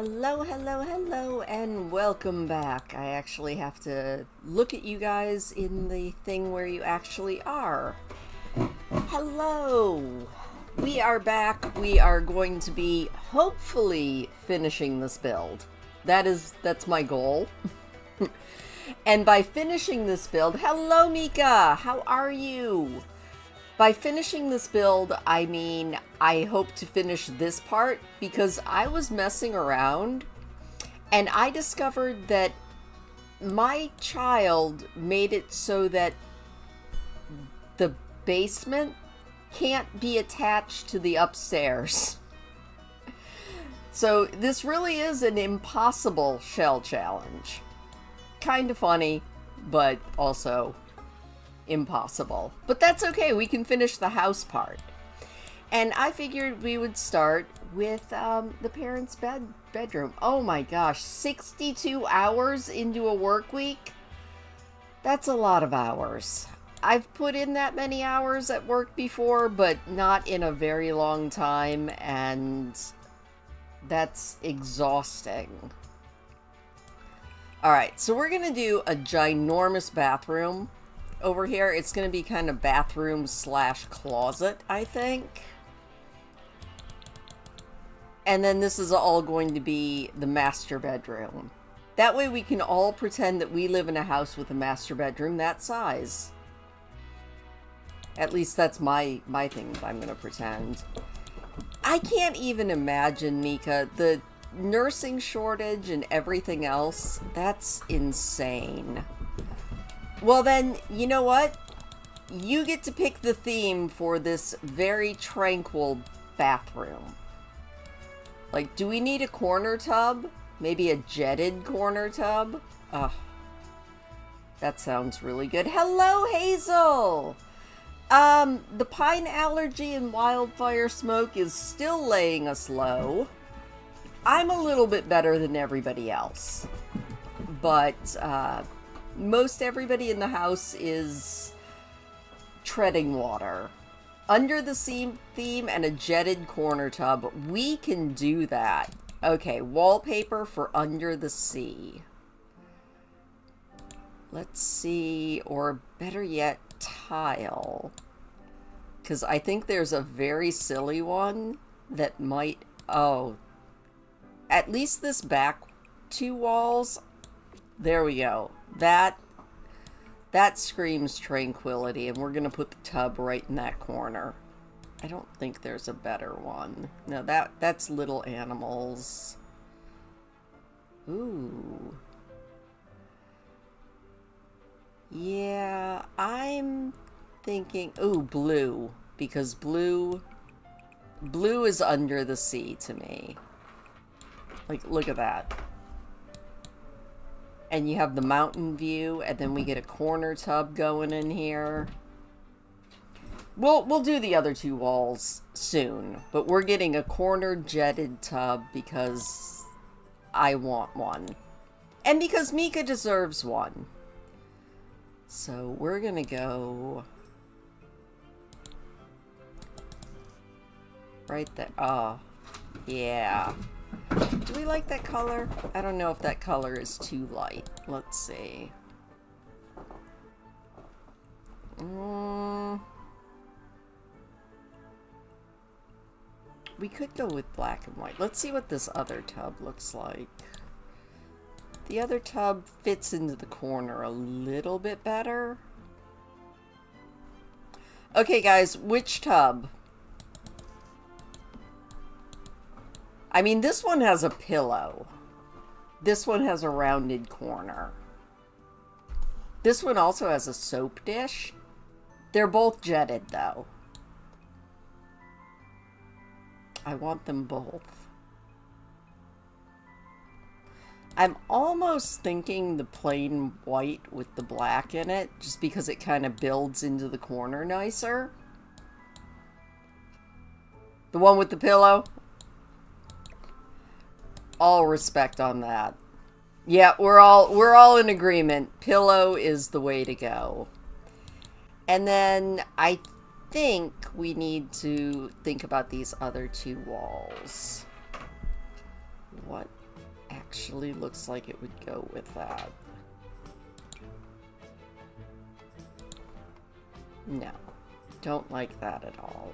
Hello, hello, hello, and welcome back. I actually have to look at you guys in the thing where you actually are. Hello! We are back. We are going to be hopefully finishing this build. That's my goal. And by finishing this build, hello Mika! How are you? By finishing this build, I mean, I hope to finish this part because I was messing around and I discovered that my child made it so that the basement can't be attached to the upstairs. So this really is an impossible shell challenge. Kind of funny, but also impossible. But that's okay, we can finish the house part. And I figured we would start with the parents' bedroom. Oh my gosh, 62 hours into a work week? That's a lot of hours. I've put in that many hours at work before, but not in a very long time, and that's exhausting. Alright, so we're gonna do a ginormous bathroom. Over here, it's going to be kind of bathroom slash closet, I think. And then this is all going to be the master bedroom. That way we can all pretend that we live in a house with a master bedroom that size. At least that's my thing that I'm going to pretend. I can't even imagine, Mika, the nursing shortage and everything else. That's insane. Well then, you know what? You get to pick the theme for this very tranquil bathroom. Like, do we need a corner tub? Maybe a jetted corner tub? Ugh. That sounds really good. Hello, Hazel! The pine allergy and wildfire smoke is still laying us low. I'm a little bit better than everybody else. But, most everybody in the house is treading water. Under the sea theme and a jetted corner tub. We can do that. Okay, wallpaper for under the sea. Let's see, or better yet, tile. Because I think there's a very silly one that might... Oh. At least this back two walls. There we go. That screams tranquility, and we're gonna put the tub right in that corner. I don't think there's a better one. No, that's little animals. Ooh. Yeah, I'm thinking, ooh, blue, because blue is under the sea to me. Like, look at that. And you have the mountain view, and then we get a corner tub going in here. We'll do the other two walls soon, but we're getting a corner jetted tub because I want one. And because Mika deserves one. So we're gonna go right there. Oh, yeah. Do we like that color? I don't know if that color is too light. Let's see. We could go with black and white. Let's see what this other tub looks like. The other tub fits into the corner a little bit better. Okay, guys, which tub? I mean, this one has a pillow. This one has a rounded corner. This one also has a soap dish. They're both jetted, though. I want them both. I'm almost thinking the plain white with the black in it, just because it kind of builds into the corner nicer. The one with the pillow? All respect on that. Yeah, we're all in agreement. Pillow is the way to go. And then I think we need to think about these other two walls. What actually looks like it would go with that. No, don't like that at all.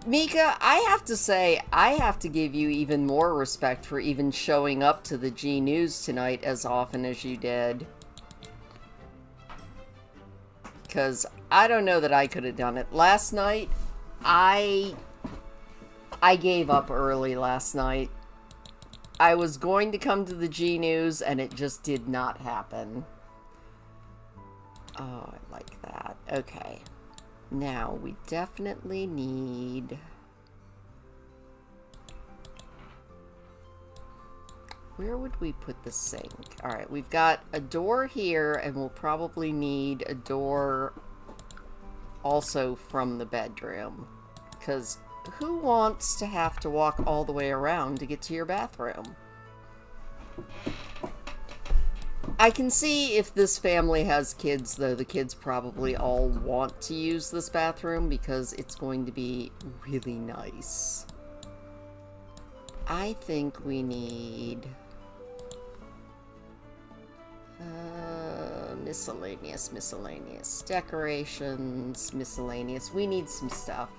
Mika, I have to say, I have to give you even more respect for even showing up to the G News tonight as often as you did. Because I don't know that I could have done it. Last night, I gave up early last night. I was going to come to the G News, and it just did not happen. Oh, I like that. Okay. Now, we definitely need... Where would we put the sink? Alright, we've got a door here, and we'll probably need a door also from the bedroom. Because who wants to have to walk all the way around to get to your bathroom? I can see if this family has kids, though the kids probably all want to use this bathroom because it's going to be really nice. I think we need... miscellaneous. Decorations, miscellaneous. We need some stuff.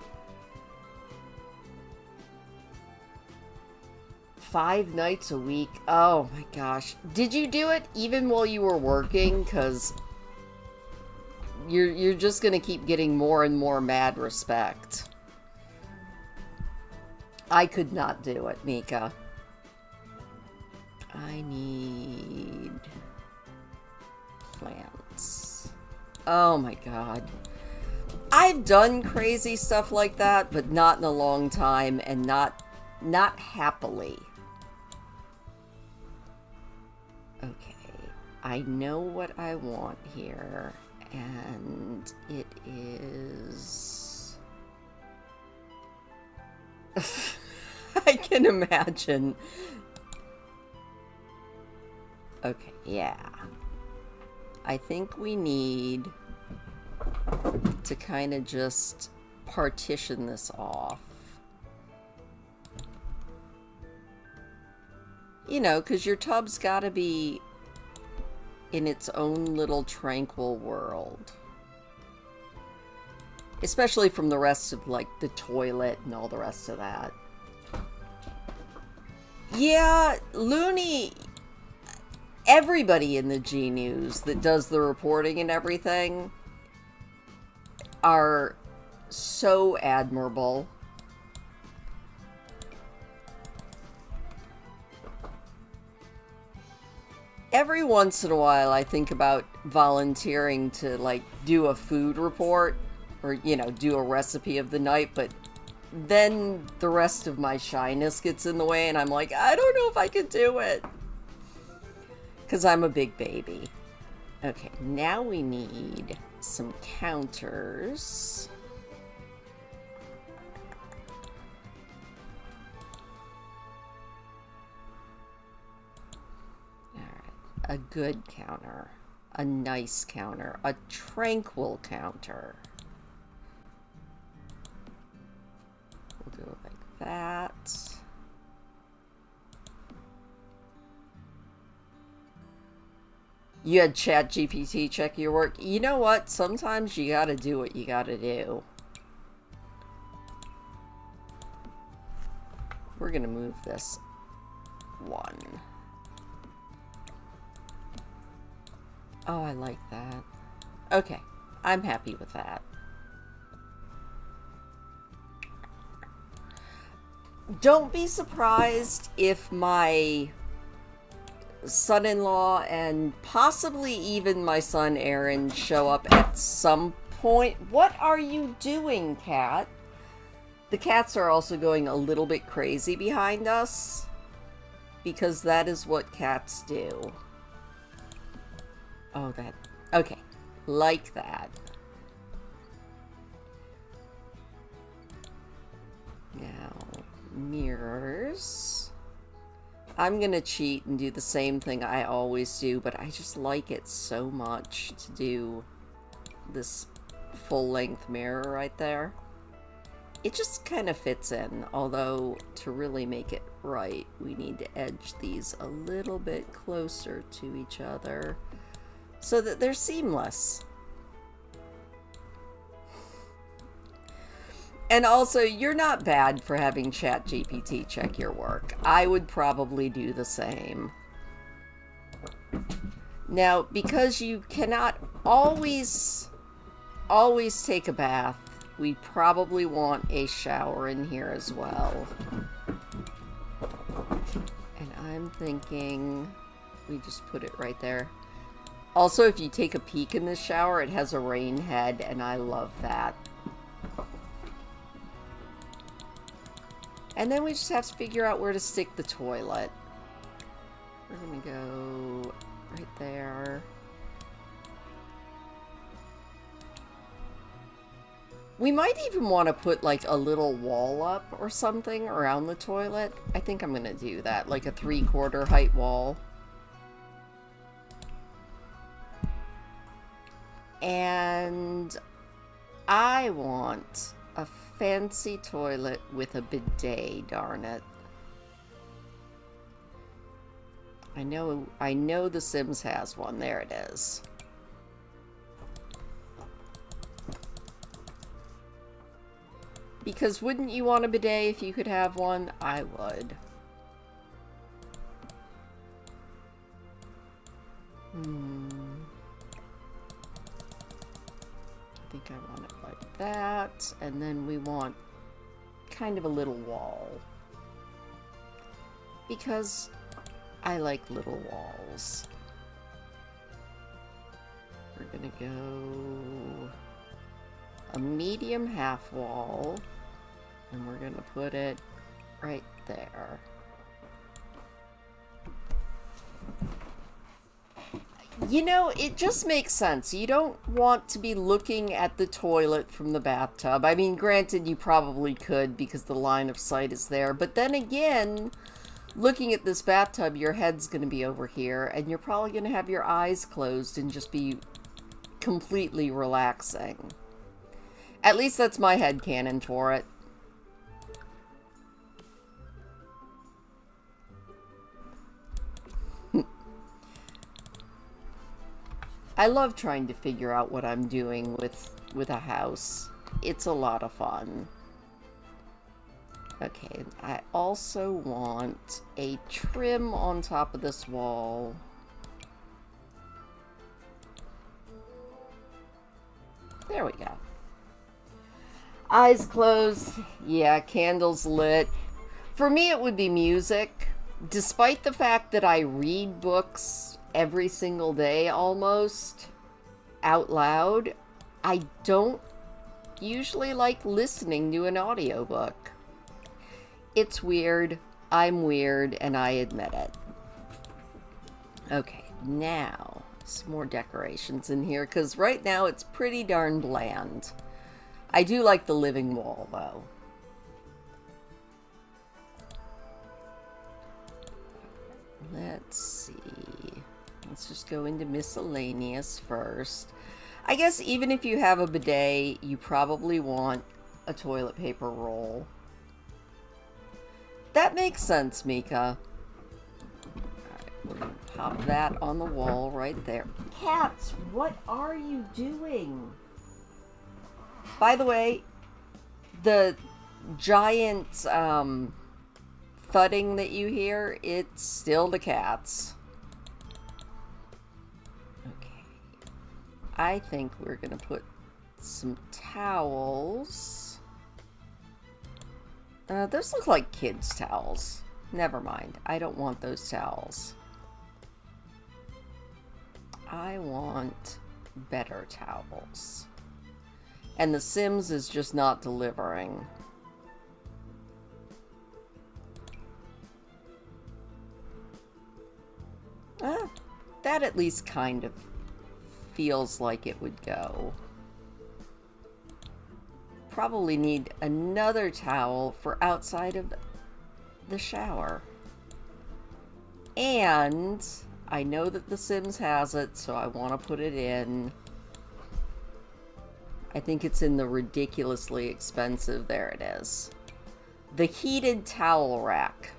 5 nights a week. Oh my gosh. Did you do it even while you were working? Because you're just going to keep getting more and more mad respect. I could not do it, Mika. I need plants. Oh my god. I've done crazy stuff like that, but not in a long time and not happily. Okay, I know what I want here, and it is... I can imagine. Okay, yeah. I think we need to kind of just partition this off. You know, because your tub's got to be in its own little tranquil world. Especially from the rest of, like, the toilet and all the rest of that. Yeah, Looney... Everybody in the G News that does the reporting and everything are so admirable. Every once in a while, I think about volunteering to, like, do a food report or, you know, do a recipe of the night, but then the rest of my shyness gets in the way, and I'm like, I don't know if I could do it. Because I'm a big baby. Okay, now we need some counters. A good counter, a nice counter, a tranquil counter. We'll go like that. You had ChatGPT check your work. You know what? Sometimes you gotta do what you gotta do. We're gonna move this one. Oh, I like that. Okay, I'm happy with that. Don't be surprised if my son-in-law and possibly even my son Aaron show up at some point. What are you doing, cat? The cats are also going a little bit crazy behind us because that is what cats do. Oh, that... Okay. Like that. Now, mirrors. I'm gonna cheat and do the same thing I always do, but I just like it so much to do this full-length mirror right there. It just kind of fits in, although to really make it right, we need to edge these a little bit closer to each other so that they're seamless. And also, you're not bad for having ChatGPT check your work. I would probably do the same. Now, because you cannot always take a bath, we probably want a shower in here as well. And I'm thinking we just put it right there. Also, if you take a peek in this shower, it has a rain head, and I love that. And then we just have to figure out where to stick the toilet. We're gonna go right there. We might even want to put like a little wall up or something around the toilet. I think I'm gonna do that, like a 3/4 height wall. And I want a fancy toilet with a bidet, darn it. I know The Sims has one. There it is. Because wouldn't you want a bidet if you could have one? I would. I think I want it like that, and then we want kind of a little wall. Because I like little walls. We're gonna go a medium half wall, and we're gonna put it right there. You know, it just makes sense. You don't want to be looking at the toilet from the bathtub. I mean, granted, you probably could because the line of sight is there. But then again, looking at this bathtub, your head's going to be over here, and you're probably going to have your eyes closed and just be completely relaxing. At least that's my headcanon for it. I love trying to figure out what I'm doing with a house. It's a lot of fun. Okay, I also want a trim on top of this wall. There we go. Eyes closed. Yeah, candles lit. For me, it would be music. Despite the fact that I read books every single day almost out loud, I don't usually like listening to an audiobook. It's weird, I'm weird, and I admit it. Okay, now some more decorations in here, because right now it's pretty darn bland. I do like the living wall though. Let's see. Let's just go into miscellaneous first. I guess even if you have a bidet, you probably want a toilet paper roll. That makes sense, Mika. Alright, we're gonna pop that on the wall right there. Cats, what are you doing? By the way, the giant thudding that you hear, it's still the cats. I think we're going to put some towels. Those look like kids' towels. Never mind. I don't want those towels. I want better towels. And The Sims is just not delivering. That at least kind of feels like it would go. Probably need another towel for outside of the shower. And I know that The Sims has it, so I want to put it in. I think it's in the ridiculously expensive. There it is. The heated towel rack.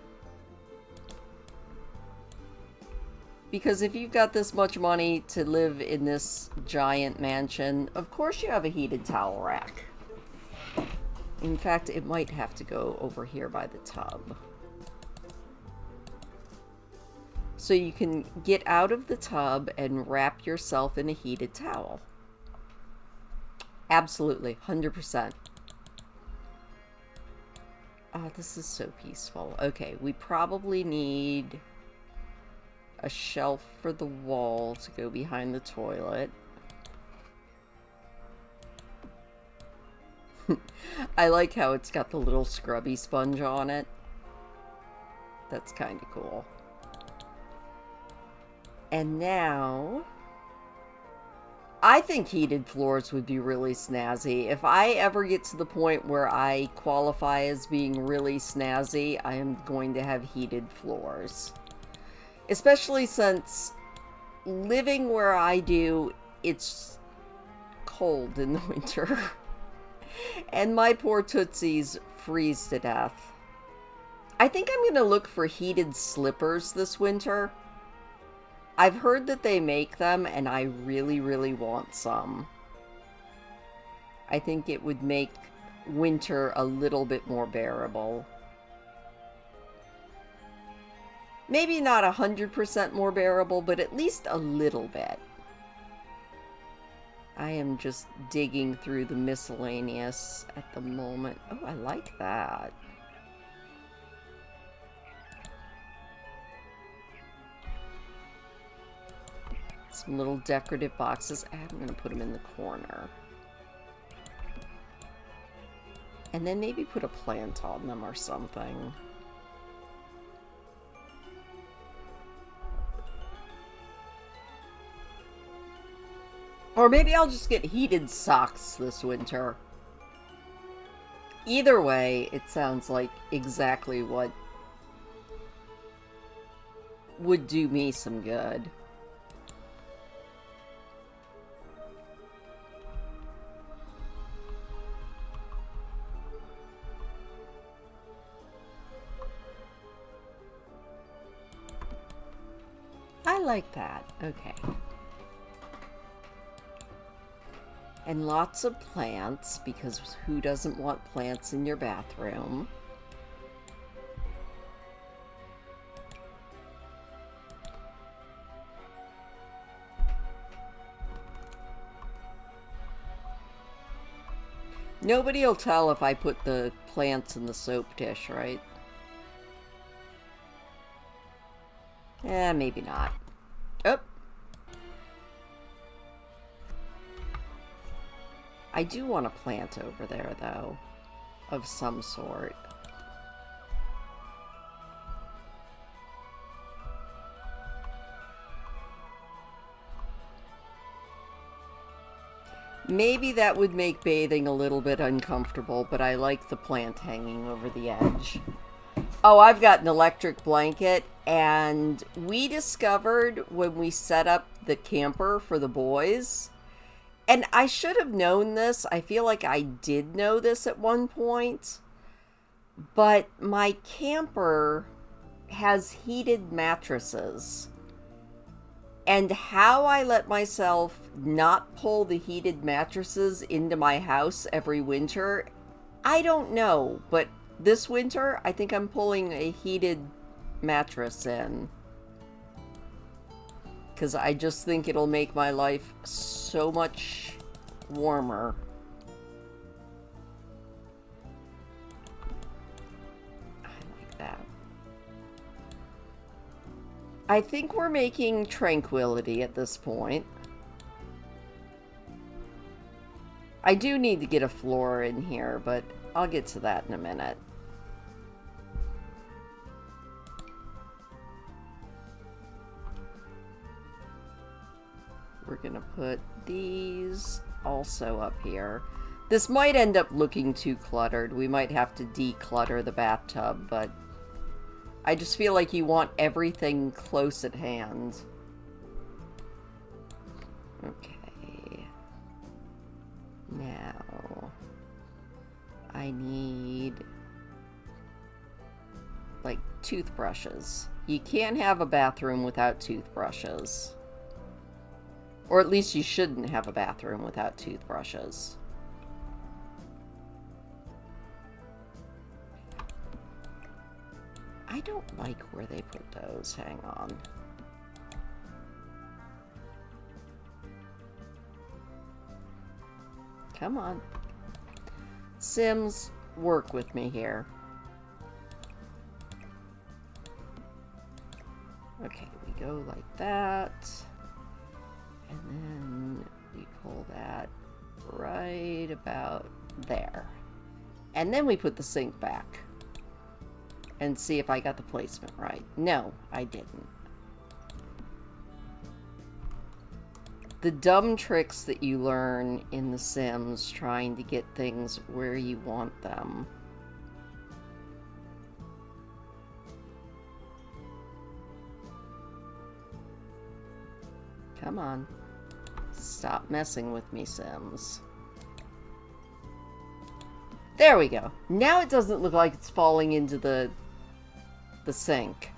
Because if you've got this much money to live in this giant mansion, of course you have a heated towel rack. In fact, it might have to go over here by the tub. So you can get out of the tub and wrap yourself in a heated towel. Absolutely, 100%. Oh, this is so peaceful. Okay, we probably need a shelf for the wall to go behind the toilet. I like how it's got the little scrubby sponge on it. That's kind of cool. And now, I think heated floors would be really snazzy. If I ever get to the point where I qualify as being really snazzy, I am going to have heated floors. Especially since living where I do, it's cold in the winter. And my poor tootsies freeze to death. I think I'm going to look for heated slippers this winter. I've heard that they make them, and I really, really want some. I think it would make winter a little bit more bearable. Maybe not 100% more bearable, but at least a little bit. I am just digging through the miscellaneous at the moment. Oh, I like that. Some little decorative boxes. I'm going to put them in the corner. And then maybe put a plant on them or something. Or maybe I'll just get heated socks this winter. Either way, it sounds like exactly what would do me some good. I like that. Okay. And lots of plants, because who doesn't want plants in your bathroom? Nobody will tell if I put the plants in the soap dish, right? Eh, maybe not. Oh. I do want a plant over there, though, of some sort. Maybe that would make bathing a little bit uncomfortable, but I like the plant hanging over the edge. Oh, I've got an electric blanket, and we discovered when we set up the camper for the boys, and I should have known this. I feel like I did know this at one point, but my camper has heated mattresses. And how I let myself not pull the heated mattresses into my house every winter, I don't know. But this winter, I think I'm pulling a heated mattress in. Because I just think it'll make my life so much warmer. I like that. I think we're making tranquility at this point. I do need to get a floor in here, but I'll get to that in a minute. We're gonna put these also up here. This might end up looking too cluttered. We might have to declutter the bathtub, but I just feel like you want everything close at hand. Okay. Now, I need, like, toothbrushes. You can't have a bathroom without toothbrushes. Or at least you shouldn't have a bathroom without toothbrushes. I don't like where they put those. Hang on. Come on. Sims, work with me here. Okay, we go like that. And then we pull that right about there. And then we put the sink back. And see if I got the placement right. No, I didn't. The dumb tricks that you learn in The Sims trying to get things where you want them. Come on. Stop messing with me, Sims. There we go. Now it doesn't look like it's falling into the sink.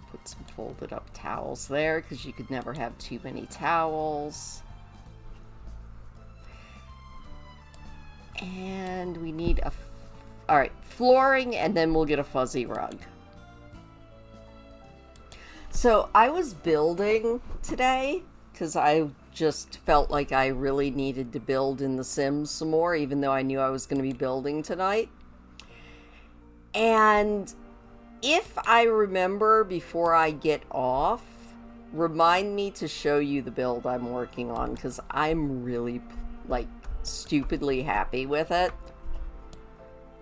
Put some folded up towels there, because you could never have too many towels. And we need a... Alright, flooring, and then we'll get a fuzzy rug. So, I was building today, because I just felt like I really needed to build in The Sims some more, even though I knew I was going to be building tonight. And if I remember before I get off, remind me to show you the build I'm working on, because I'm really, like, stupidly happy with it.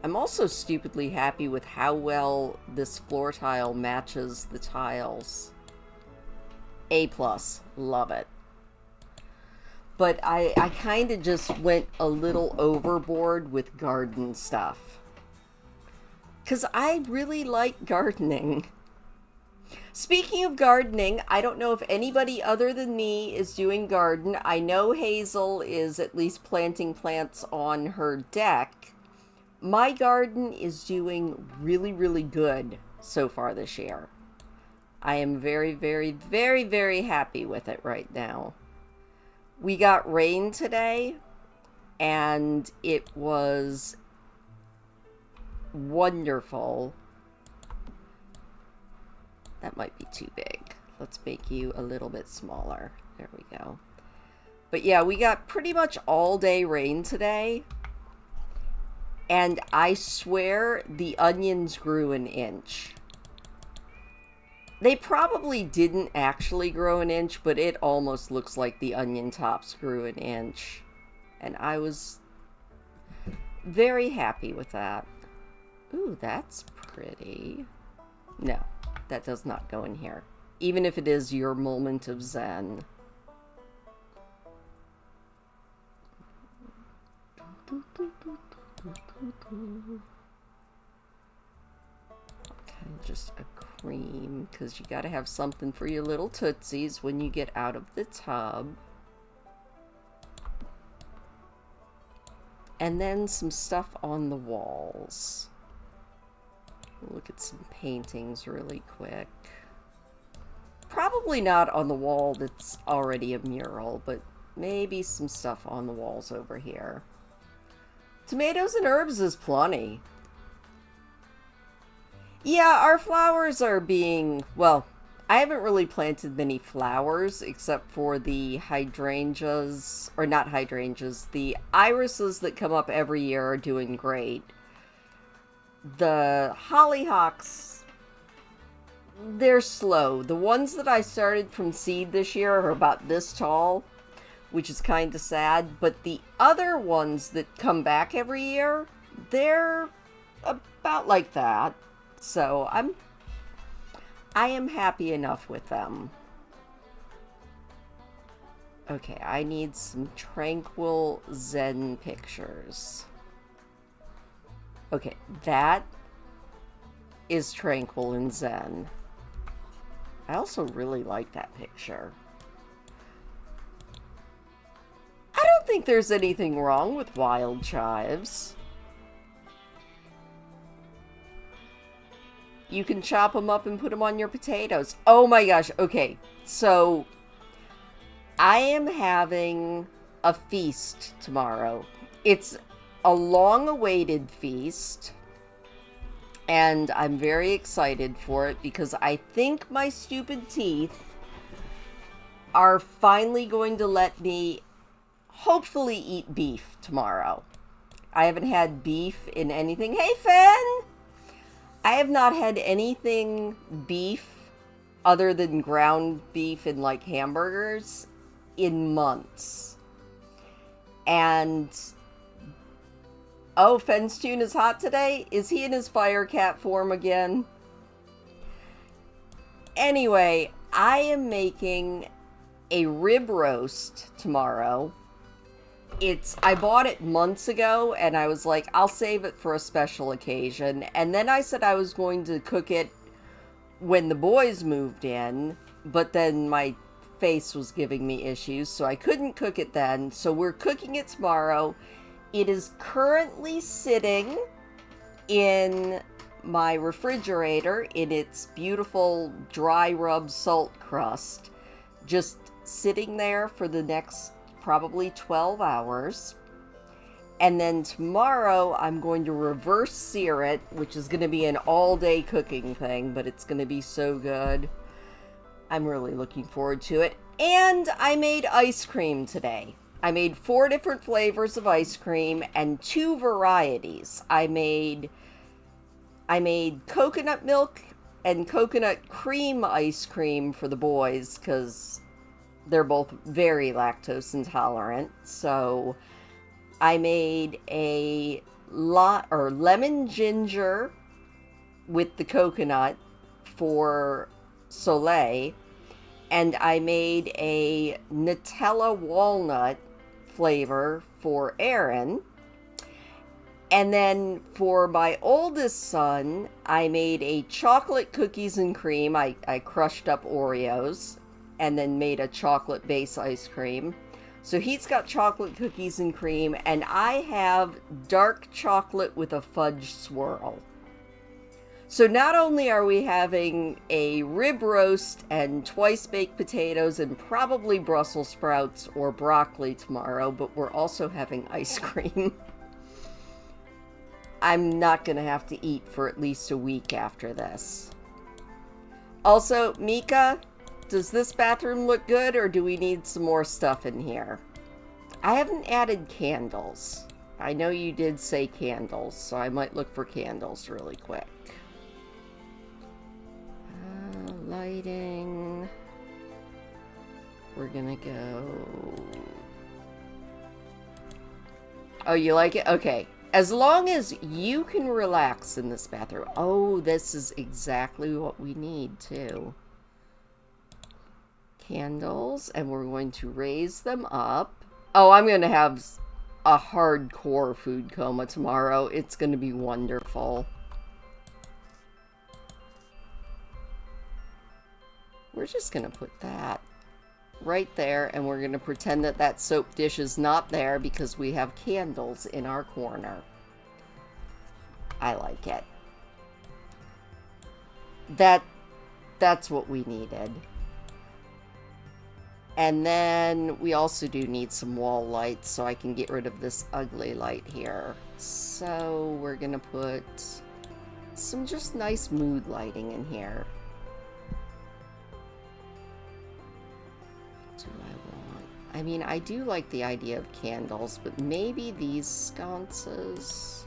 I'm also stupidly happy with how well this floor tile matches the tiles. A+. Love it. But I kind of just went a little overboard with garden stuff. Because I really like gardening. Speaking of gardening, I don't know if anybody other than me is doing garden. I know Hazel is at least planting plants on her deck. My garden is doing really, really good so far this year. I am very, very, very, very happy with it right now. We got rain today, and it was wonderful. That might be too big. Let's make you a little bit smaller. There we go. But yeah, we got pretty much all day rain today. And I swear the onions grew an inch. They probably didn't actually grow an inch, but it almost looks like the onion tops grew an inch. And I was very happy with that. Ooh, that's pretty. No, that does not go in here. Even if it is your moment of zen. Kind of just a cream, because you gotta have something for your little tootsies when you get out of the tub. And then some stuff on the walls. Look at some paintings really quick. Probably not on the wall that's already a mural, but maybe some stuff on the walls over here. Tomatoes and herbs is plenty. Yeah, our flowers are being, well, I haven't really planted many flowers except for the hydrangeas, or not hydrangeas, the irises that come up every year are doing great. The hollyhocks, they're slow. The ones that I started from seed this year are about this tall, which is kind of sad. But the other ones that come back every year, they're about like that. So I am happy enough with them. Okay, I need some tranquil Zen pictures. Okay, that is tranquil and zen. I also really like that picture. I don't think there's anything wrong with wild chives. You can chop them up and put them on your potatoes. Oh my gosh. Okay, so I am having a feast tomorrow. It's a long-awaited feast, and I'm very excited for it because I think my stupid teeth are finally going to let me hopefully eat beef tomorrow. I haven't had beef in anything. Hey, Finn! I have not had anything beef other than ground beef and like hamburgers in months. And oh, Fenn's tune is hot today? Is he in his fire cat form again? Anyway, I am making a rib roast tomorrow. I bought it months ago, and I was like, I'll save it for a special occasion. And then I said I was going to cook it when the boys moved in, but then my face was giving me issues, so I couldn't cook it then. So we're cooking it tomorrow. It is currently sitting in my refrigerator in its beautiful dry rub salt crust, just sitting there for the next probably 12 hours. And then tomorrow I'm going to reverse sear it, which is going to be an all-day cooking thing, but it's going to be so good. I'm really looking forward to it. And I made ice cream today. I made 4 different flavors of ice cream and 2 varieties. I made coconut milk and coconut cream ice cream for the boys because they're both very lactose intolerant. So I made a lemon ginger with the coconut for Soleil, and I made a Nutella walnut flavor for Aaron. And then for my oldest son, I made a chocolate cookies and cream. I crushed up Oreos and then made a chocolate base ice cream. So he's got chocolate cookies and cream, and I have dark chocolate with a fudge swirl. So not only are we having a rib roast and twice baked potatoes and probably Brussels sprouts or broccoli tomorrow, but we're also having ice cream. I'm not going to have to eat for at least a week after this. Also, Mika, does this bathroom look good, or do we need some more stuff in here? I haven't added candles. I know you did say candles, so I might look for candles really quick. Lighting. We're gonna go... Oh, you like it? Okay. As long as you can relax in this bathroom. Oh, this is exactly what we need, too. Candles, and we're going to raise them up. Oh, I'm going to have a hardcore food coma tomorrow. It's going to be wonderful. We're just going to put that right there, and we're going to pretend that that soap dish is not there because we have candles in our corner. I like it. That's what we needed. And then we also do need some wall lights so I can get rid of this ugly light here. So we're gonna put some just nice mood lighting in here. What do I want? I mean, I do like the idea of candles, but maybe these sconces.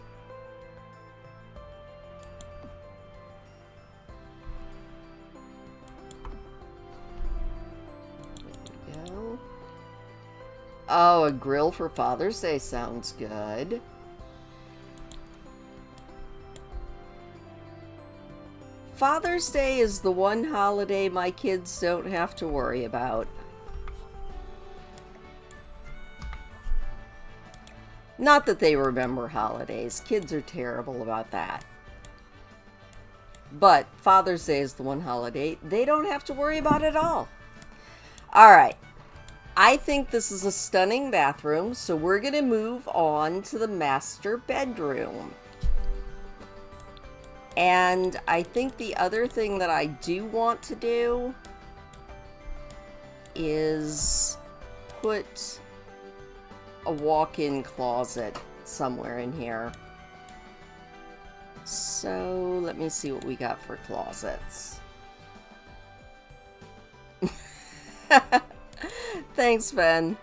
Oh, a grill for Father's Day sounds good. Father's Day is the one holiday my kids don't have to worry about. Not that they remember holidays. Kids are terrible about that. But Father's Day is the one holiday they don't have to worry about at all. All right. I think this is a stunning bathroom, so we're going to move on to the master bedroom. And I think the other thing that I do want to do is put a walk-in closet somewhere in here. So let me see what we got for closets. Thanks, Ben.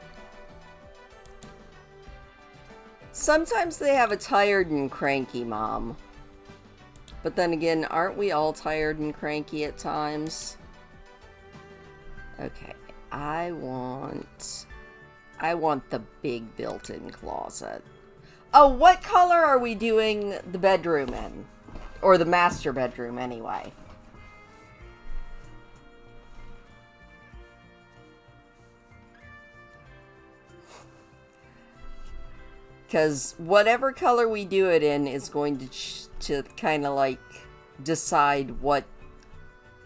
Sometimes they have a tired and cranky mom. But then again, aren't we all tired and cranky at times? Okay, I want the big built-in closet. Oh, what color are we doing the bedroom in? Or the master bedroom, anyway. Because whatever color we do it in is going to kind of like decide what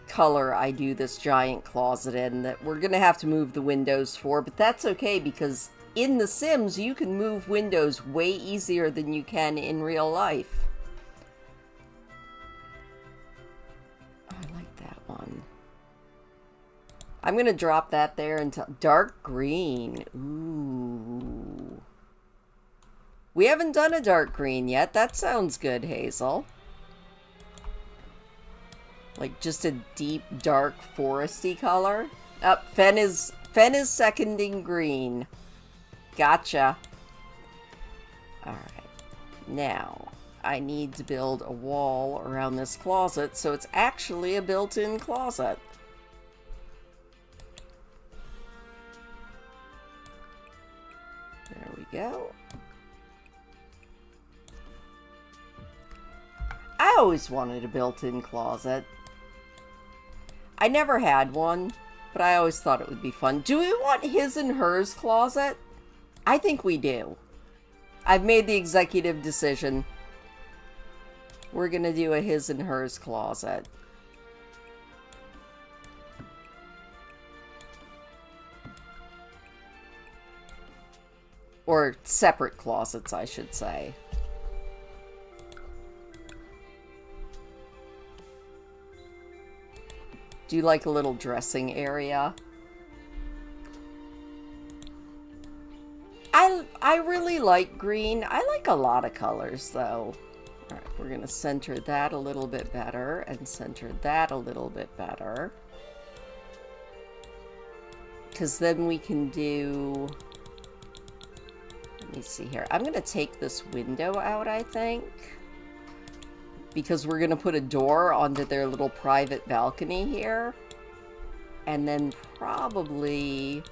color I do this giant closet in that we're going to have to move the windows for. But that's okay, because in The Sims, you can move windows way easier than you can in real life. I like that one. I'm going to drop that there into dark green. Ooh. We haven't done a dark green yet. That sounds good, Hazel. Like just a deep, dark, foresty color. Fen is seconding green. Gotcha. Alright. Now, I need to build a wall around this closet, so it's actually a built-in closet. There we go. I always wanted a built-in closet. I never had one, but I always thought it would be fun. Do we want his and hers closet? I think we do. I've made the executive decision. We're gonna do a his and hers closet. Or separate closets, I should say. Do you like a little dressing area? I really like green. I like a lot of colors, though. All right, we're going to center that a little bit better and center that a little bit better. Because then we can do... Let me see here. I'm going to take this window out, I think. Because we're going to put a door onto their little private balcony here. And then probably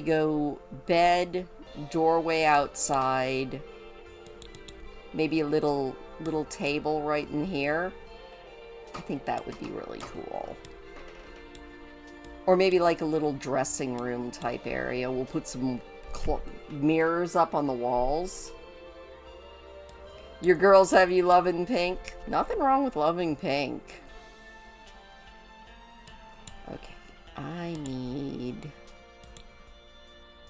go bed, doorway outside, maybe a little table right in here. I think that would be really cool. Or maybe like a little dressing room type area. We'll put some mirrors up on the walls. Your girls have you loving pink? Nothing wrong with loving pink. Okay, I need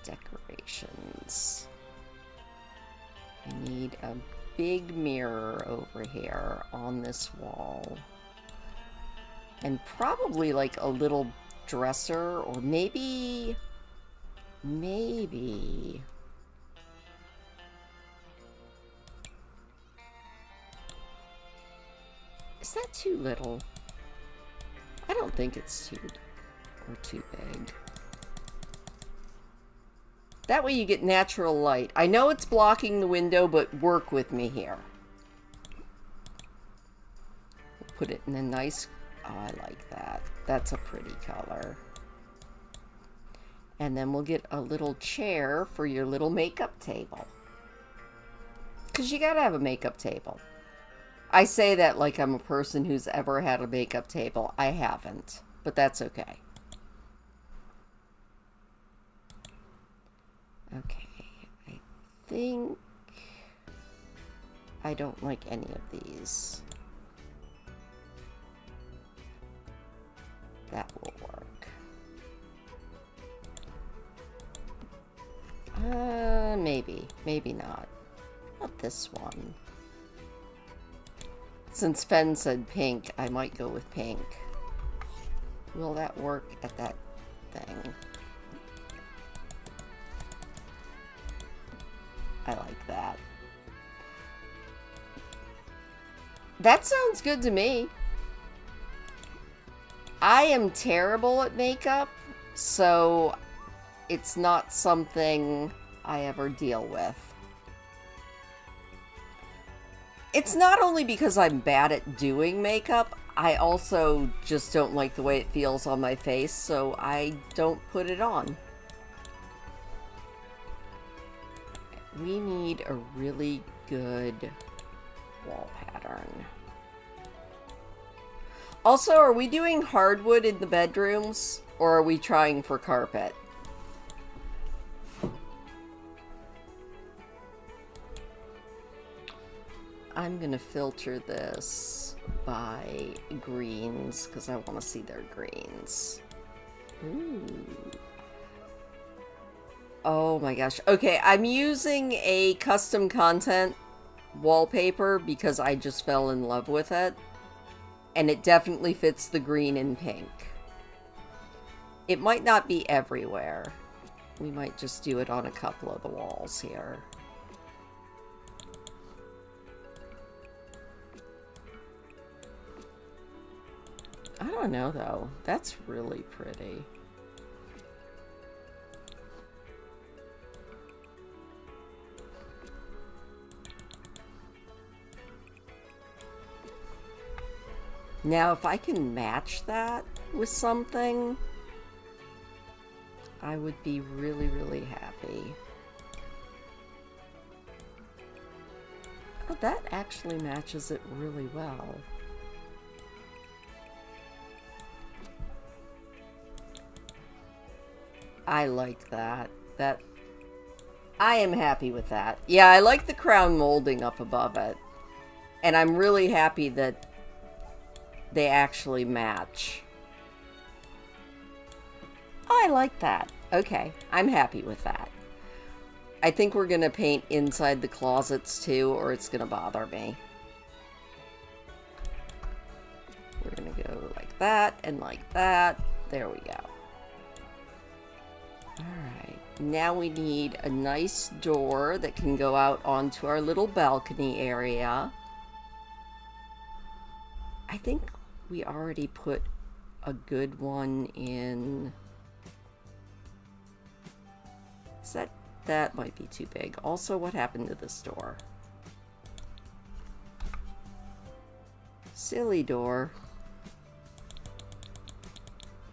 decorations. I need a big mirror over here on this wall. And probably like a little dresser, or maybe... Is that too little? I don't think it's too big. That way you get natural light. I know it's blocking the window, but work with me here. We'll put it in a nice... Oh, I like that. That's a pretty color. And then we'll get a little chair for your little makeup table. Because you gotta have a makeup table. I say that like I'm a person who's ever had a makeup table. I haven't, but that's okay. Okay, I think I don't like any of these. That will work. Maybe not. Not this one. Since Fen said pink, I might go with pink. Will that work at that thing? I like that. That sounds good to me. I am terrible at makeup, so it's not something I ever deal with. It's not only because I'm bad at doing makeup, I also just don't like the way it feels on my face, so I don't put it on. We need a really good wall pattern. Also, are we doing hardwood in the bedrooms, or are we trying for carpet? I'm gonna filter this by greens, because I want to see their greens. Ooh. Oh my gosh. Okay, I'm using a custom content wallpaper because I just fell in love with it. And it definitely fits the green and pink. It might not be everywhere. We might just do it on a couple of the walls here. I don't know though. That's really pretty. Now, if I can match that with something, I would be really, really happy. Oh, that actually matches it really well. I like that. I am happy with that. Yeah, I like the crown molding up above it. And I'm really happy that they actually match. Oh, I like that. Okay, I'm happy with that. I think we're gonna paint inside the closets too, or it's gonna bother me. We're gonna go like that and like that. There we go. Alright, now we need a nice door that can go out onto our little balcony area. I think we already put a good one in. Is that might be too big. Also, what happened to this door? Silly door.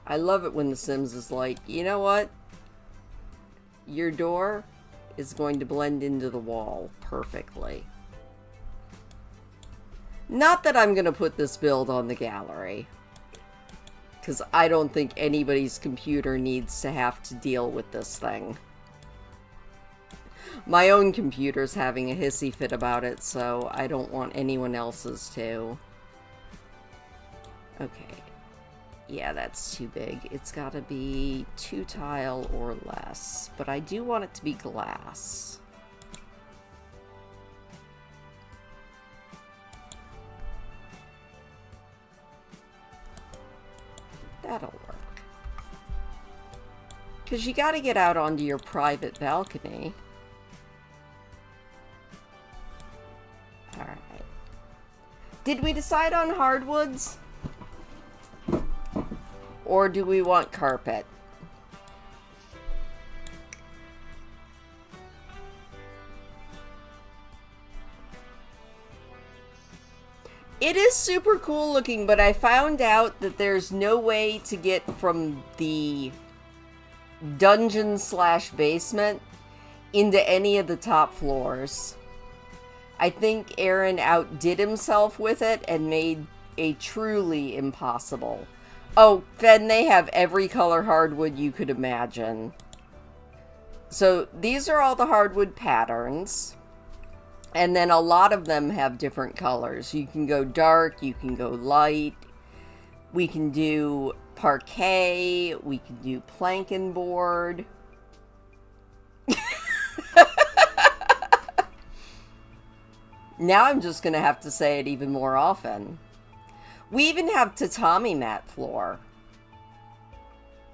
I love it when The Sims is like, you know what? Your door is going to blend into the wall perfectly. Not that I'm going to put this build on the gallery, because I don't think anybody's computer needs to have to deal with this thing. My own computer's having a hissy fit about it, so I don't want anyone else's to. Okay. Yeah, that's too big. It's got to be 2 tile or less, but I do want it to be glass. That'll work. Because you got to get out onto your private balcony. Alright. Did we decide on hardwoods? Or do we want carpet? It is super cool looking, but I found out that there's no way to get from the dungeon / basement into any of the top floors. I think Aaron outdid himself with it and made a truly impossible. Oh, then they have every color hardwood you could imagine. So these are all the hardwood patterns. And then a lot of them have different colors. You can go dark, you can go light. We can do parquet, we can do planking board. Now I'm just going to have to say it even more often. We even have tatami mat floor.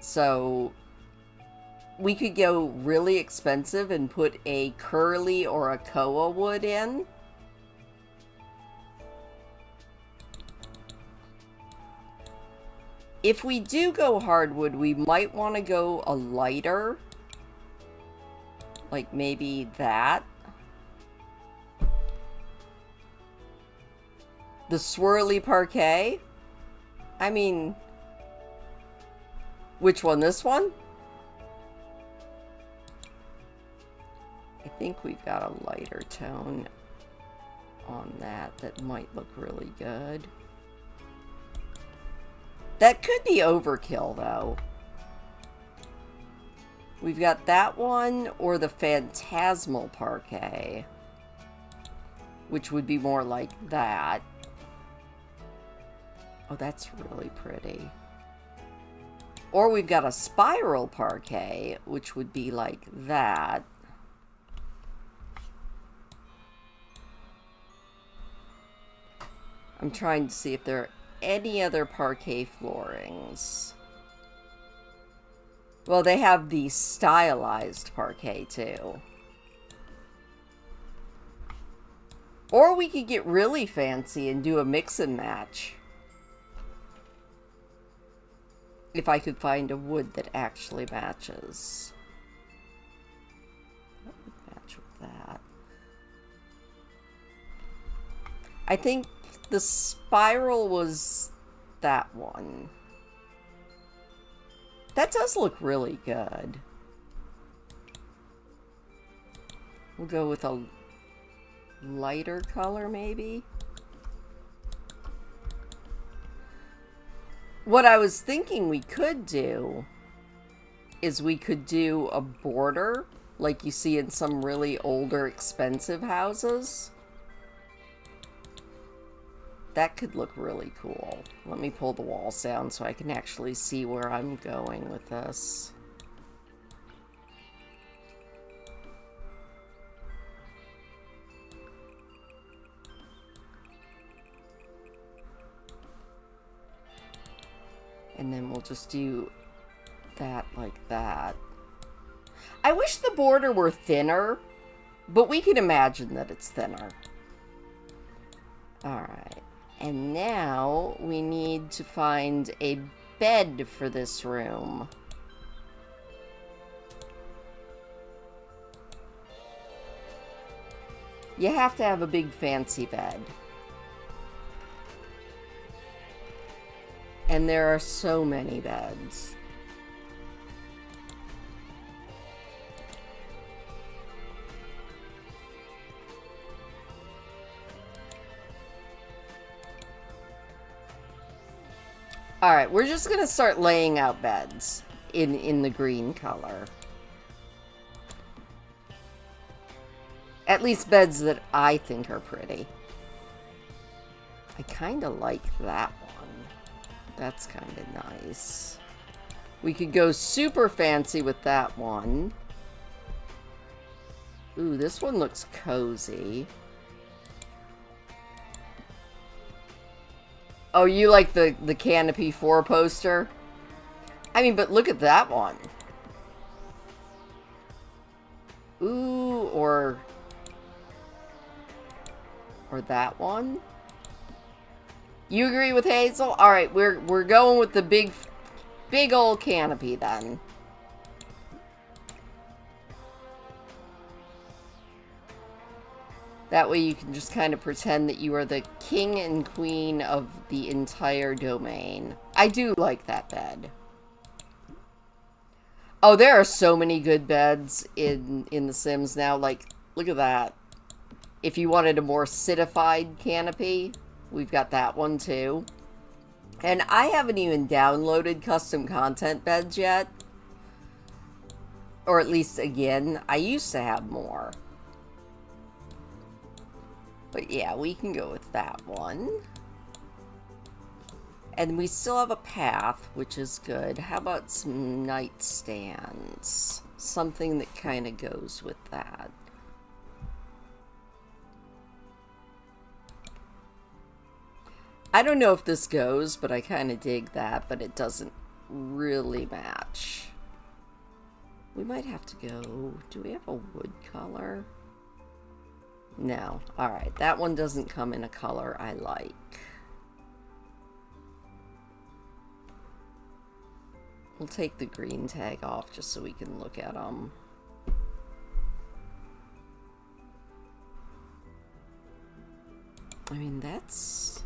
So we could go really expensive and put a curly or a koa wood in. If we do go hardwood, we might want to go a lighter. Like maybe that. The swirly parquet? I mean, which one? This one? I think we've got a lighter tone on that might look really good. That could be overkill, though. We've got that one or the phantasmal parquet, which would be more like that. Oh, that's really pretty. Or we've got a spiral parquet, which would be like that. I'm trying to see if there are any other parquet floorings. Well, they have the stylized parquet, too. Or we could get really fancy and do a mix and match. If I could find a wood that actually matches. That would match with that. I think the spiral was that one. That does look really good. We'll go with a lighter color, maybe. What I was thinking we could do is we could do a border like you see in some really older, expensive houses. That could look really cool. Let me pull the walls down so I can actually see where I'm going with this. And then we'll just do that like that. I wish the border were thinner, but we can imagine that it's thinner. Alright. And now we need to find a bed for this room. You have to have a big fancy bed. And there are so many beds. Alright, we're just gonna start laying out beds in the green color. At least beds that I think are pretty. I kinda like that one. That's kind of nice. We could go super fancy with that one. Ooh, this one looks cozy. Oh, you like the Canopy 4 poster? I mean, but look at that one. Ooh, or that one? You agree with Hazel? Alright, we're going with the big old canopy then. That way you can just kind of pretend that you are the king and queen of the entire domain. I do like that bed. Oh, there are so many good beds in The Sims now. Like, look at that. If you wanted a more citified canopy, we've got that one too. And I haven't even downloaded custom content beds yet. Or at least, again, I used to have more. But yeah, we can go with that one. And we still have a path, which is good. How about some nightstands? Something that kind of goes with that. I don't know if this goes, but I kind of dig that, but it doesn't really match. We might have to go... Do we have a wood color? No. Alright, that one doesn't come in a color I like. We'll take the green tag off just so we can look at them. I mean, that's...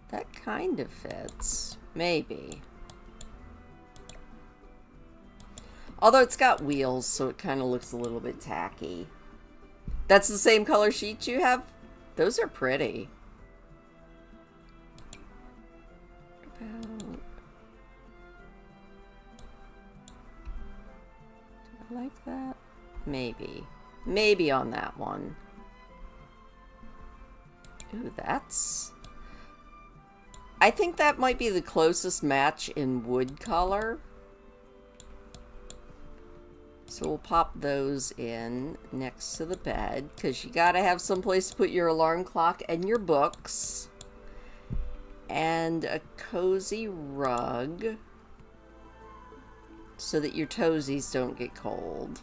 That kind of fits. Maybe. Although it's got wheels, so it kind of looks a little bit tacky. That's the same color sheet you have? Those are pretty. Do I like that? Maybe. Maybe on that one. Ooh, that's... I think that might be the closest match in wood color. So we'll pop those in next to the bed, because you gotta have some place to put your alarm clock and your books. And a cozy rug so that your toesies don't get cold.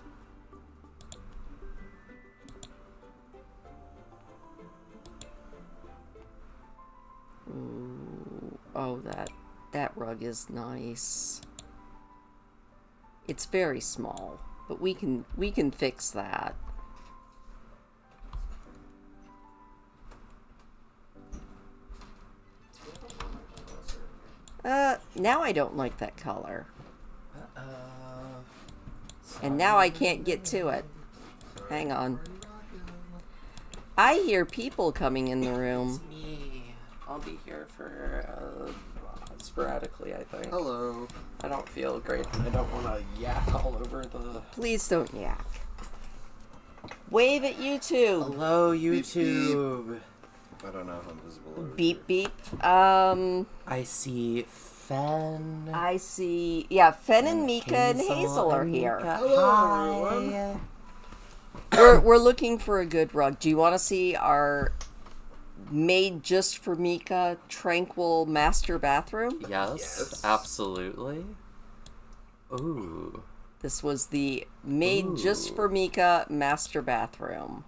Ooh, oh, that rug is nice. It's very small, but we can fix that. Now I don't like that color. And now I can't get to it. Hang on. I hear people coming in the room. It's me. I'll be here for sporadically, I think. Hello. I don't feel great. I don't want to yak all over the... Please don't yak. Wave at YouTube. Hello, YouTube. Beep, beep. I don't know if I'm visible over Beep, here. beep. I see Fen. I see... Yeah, Fen and Mika and Hazel are here. Hello, everyone. We're looking for a good rug. Do you want to see our made just for Mika tranquil master bathroom? Yes, absolutely. Ooh. This was the made just for Mika master bathroom.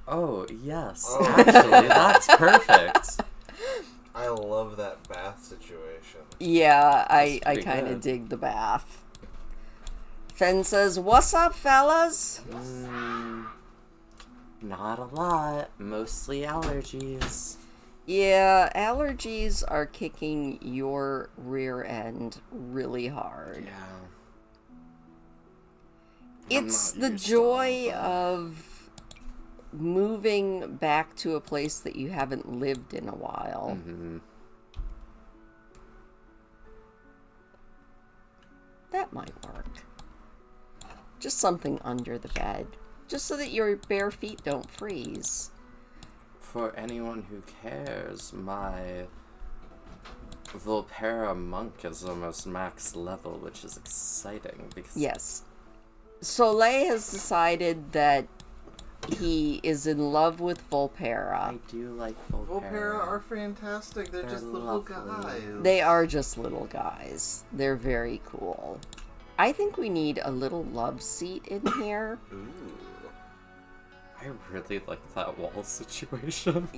Oh, yes. Oh. Actually, that's perfect. I love that bath situation. Yeah, I pretty kind of good. dig the bath. Fen says, "What's up, fellas?" Not a lot. Mostly allergies. Yeah, allergies are kicking your rear end really hard. Yeah. It's I'm the not used to joy all of moving back to a place that you haven't lived in a while. Mm-hmm. That might work. Just something under the bed. Just so that your bare feet don't freeze. For anyone who cares, my Volpera monk is almost max level, which is exciting because Yes. Soleil has decided that he is in love with Volpera. I do like Volpera. Volpera are fantastic. They're just little lovely. guys. They are just little guys. They're very cool. I think we need a little love seat in here. Ooh. I really like that wall situation.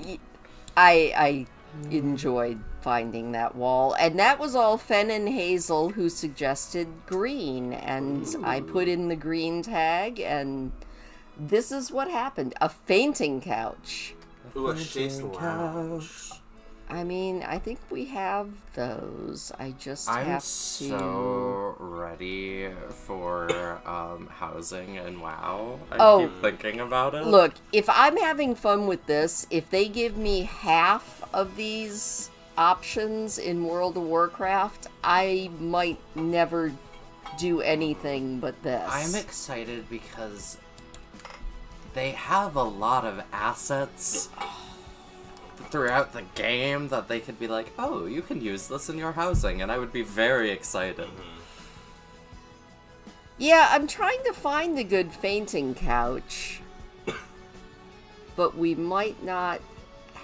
I enjoyed finding that wall. And that was all Fen and Hazel who suggested green. And I put in the green tag, and this is what happened. A fainting couch. Ooh, a chaise lounge. I mean, I think we have those. I just I'm have to... so ready for housing and WoW. I Oh. keep thinking about it. Look, if I'm having fun with this, if they give me half of these options in World of Warcraft, I might never do anything but this. I'm excited because they have a lot of assets throughout the game that they could be like, oh, you can use this in your housing, and I would be very excited. Yeah, I'm trying to find a good fainting couch, but we might not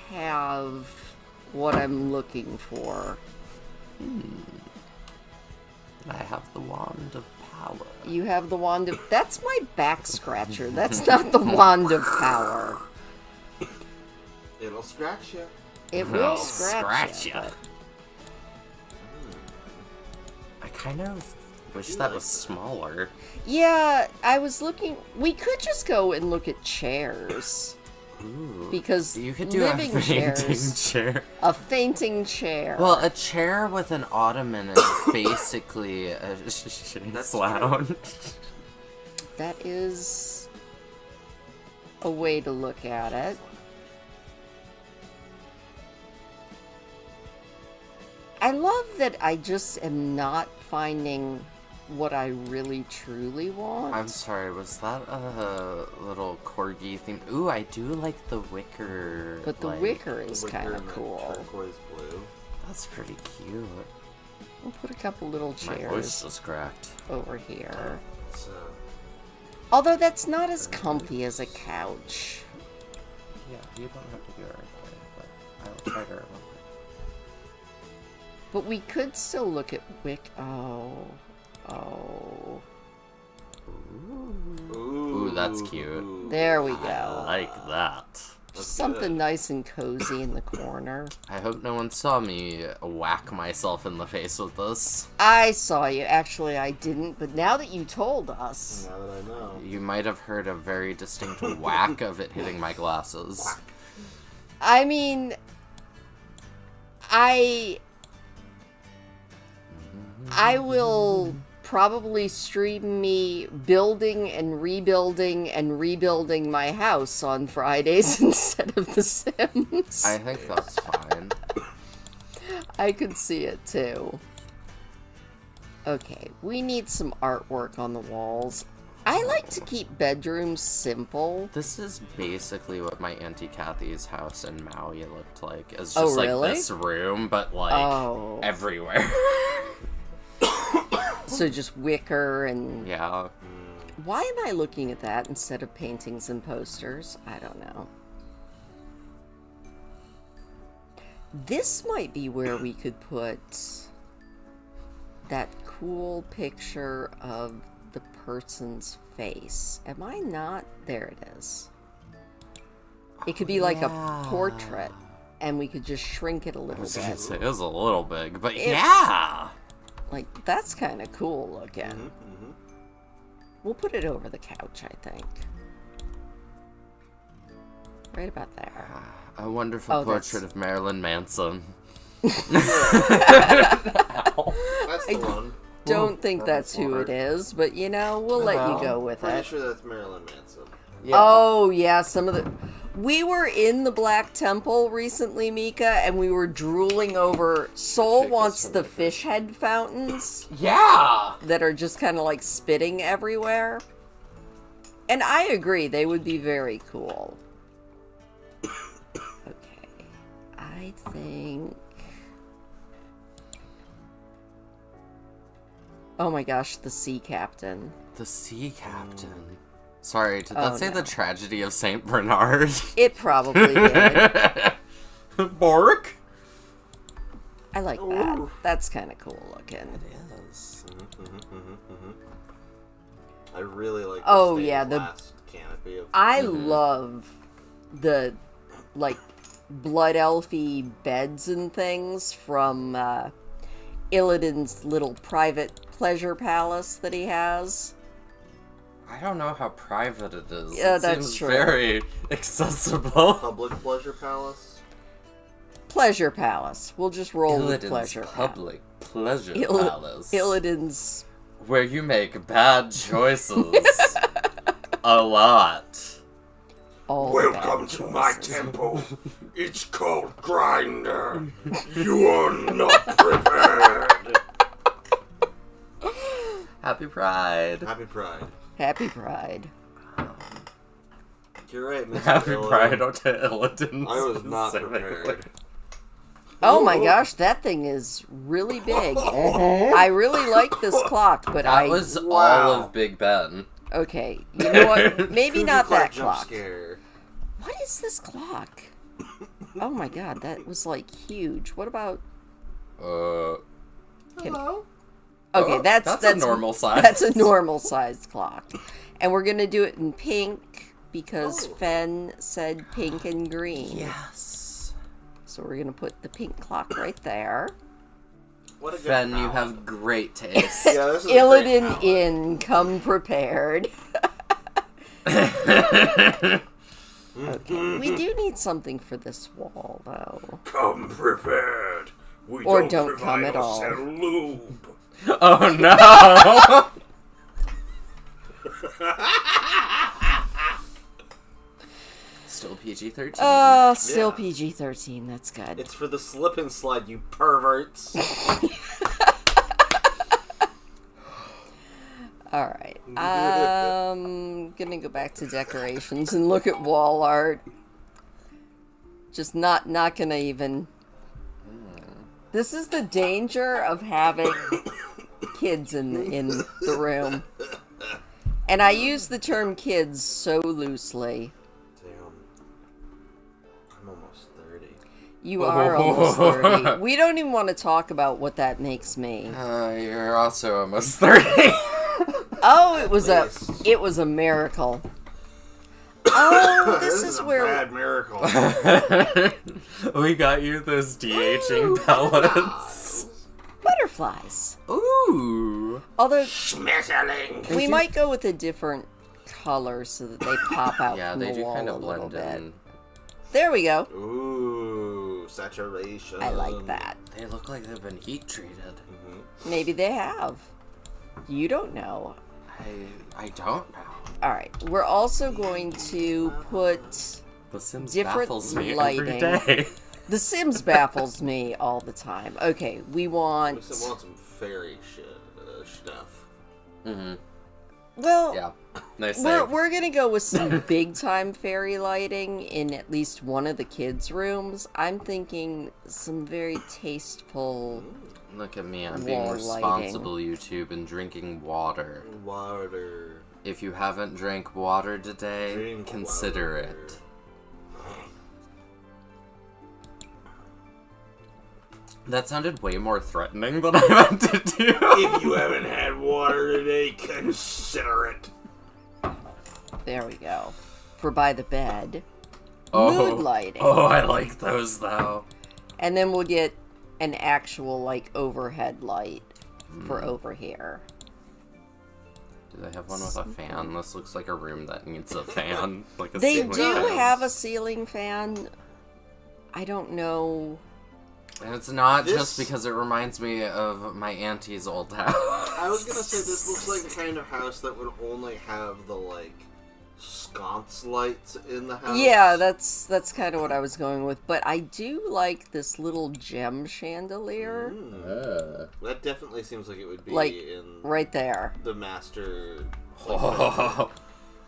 have what I'm looking for. I have the Wand of Power. You have the Wand of... That's my back scratcher. That's not the Wand of Power. It'll scratch you. It will scratch you. ya. I kind of wish that was smaller. Yeah, I was looking... We could just go and look at chairs. Ooh. Because You could do living a fainting chairs... chair. A fainting chair. Well, a chair with an ottoman is basically a That's lounge. That is a way to look at it. I love that I just am not finding what I really truly want. I'm sorry, was that a little corgi theme? Ooh, I do like the wicker. But the like, wicker is The wicker kind and of that cool. Turquoise blue. That's pretty cute. We'll put a couple little My voice chairs is cracked. over here. So, Although that's not as comfy as a couch. Yeah, you don't have to do it right away, but I'll try to remember. But we could still look at Oh. Ooh, that's cute. There we I go. like that. That's Something good. nice and cozy in the corner. I hope no one saw me whack myself in the face with this. I saw you. Actually, I didn't, but now that you told us... Now that I know. You might have heard a very distinct whack of it hitting my glasses. I mean... I will probably stream me building and rebuilding my house on Fridays instead of The Sims. I think that's fine. I could see it too. Okay, we need some artwork on the walls. I like to keep bedrooms simple. This is basically what my Auntie Kathy's house in Maui looked like. It's just Oh, like really? this room, but like Oh. everywhere. So just wicker and... Yeah. Why am I looking at that instead of paintings and posters? I don't know. This might be where we could put that cool picture of the person's face. Am I not? There it is. It could be like yeah. a portrait, and we could just shrink it a I little was gonna bit. say it was a little big, but It's- yeah! Like, that's kind of cool looking. Mm-hmm. We'll put it over the couch, I think. Right about there. A wonderful Oh, that's- portrait of Marilyn Manson. That's the one. Don't think that's who it is, but you know, we'll let you go with Pretty it. sure that's Marilyn Manson. Yeah. Oh, yeah, some of the... We were in the Black Temple recently, Mika, and we were drooling over... Soul Take wants this the from fish head fountains Yeah! that are just kind of like spitting everywhere. And I agree, they would be very cool. Okay, I think... Oh my gosh, the sea captain. The sea captain. Sorry, did Oh, that say no. the tragedy of Saint Bernard? It probably did. Bork? I like that. Ooh. That's kind of cool looking. It is. I really like the Oh, stained yeah, the- glass canopy of I love the, like, blood elfy beds and things from Illidan's little private pleasure palace that he has. I don't know how private it is. Yeah, it that's seems true. very accessible. Public Pleasure Palace. Pleasure palace. We'll just roll with Illidan's pleasure palace. public pleasure palace. Illidan's... Where you make bad choices. A lot. all the bad Welcome to my choices. temple. It's called Grinder. You are not prepared. Happy Pride. Happy Pride. Happy Pride. You're right, Mr. Happy Illidan. Pride to Illidan. I was not specifically. prepared. Oh my gosh, that thing is really big. I really like this clock, but That was all Wow. of Big Ben. Okay, you know what? Maybe Cuckoo not that jump clock. scare. What is this clock? Oh my god, that was like huge. What about... Hello? Okay, Oh, that's a normal size. That's a normal sized clock. And we're gonna do it in pink because Fen said pink and green. Yes. So we're gonna put the pink clock right there. What a good Ben, you owl. have great taste. Yeah, this is a great Illidan owl. in, come prepared. Okay, we do need something for this wall, though. Come prepared. We Or don't don't provide come at a all. set of lube. Oh no! Still PG-13. Still Yeah. PG-13, that's good. It's for the slip and slide, you perverts. Alright, gonna go back to decorations and look at wall art. Just not gonna even... This is the danger of having kids in the room. And I use the term kids so loosely. Damn. I'm almost 30. You are almost 30. We don't even want to talk about what that makes me. You're also almost 30. Oh, it was Least. a miracle. Oh, this is a where bad miracle. We got you those de-aging pellets. butterflies. Ooh. Although Schmetterling. we might go with a different color so that they pop out Yeah, from they the do wall kind a of little blend bit. in. There we go. Ooh, saturation. I like that. They look like they've been heat treated. Maybe they have. You don't know. I don't know. Alright, we're also going to put... The Sims Different baffles me lighting. every day. The Sims baffles me all the time. Okay, we We want... still want some fairy stuff. Mm-hmm. Well, Yeah. Nice we're, save. we're gonna go with some big-time fairy lighting in at least one of the kids' rooms. I'm thinking some very tasteful... Look at me, I'm being wall responsible, YouTube, and drinking water. Water. If you haven't drank water today, Drink consider water. it. That sounded way more threatening than I meant to do. If you haven't had water today, consider it. There we go. For by the bed. Oh. Mood lighting. Oh, I like those though. And then we'll get an actual, like, overhead light for over here. Do they have one with a fan? This looks like a room that needs a fan. Like a They ceiling do fan. have a ceiling fan. I don't know. And it's not This- just because it reminds me of my auntie's old house. I was gonna say, this looks like the kind of house that would only have the, like, sconce lights in the house. Yeah, that's kind of what I was going with. But I do like this little gem chandelier. That definitely seems like it would be Like, in right there. the master Oh.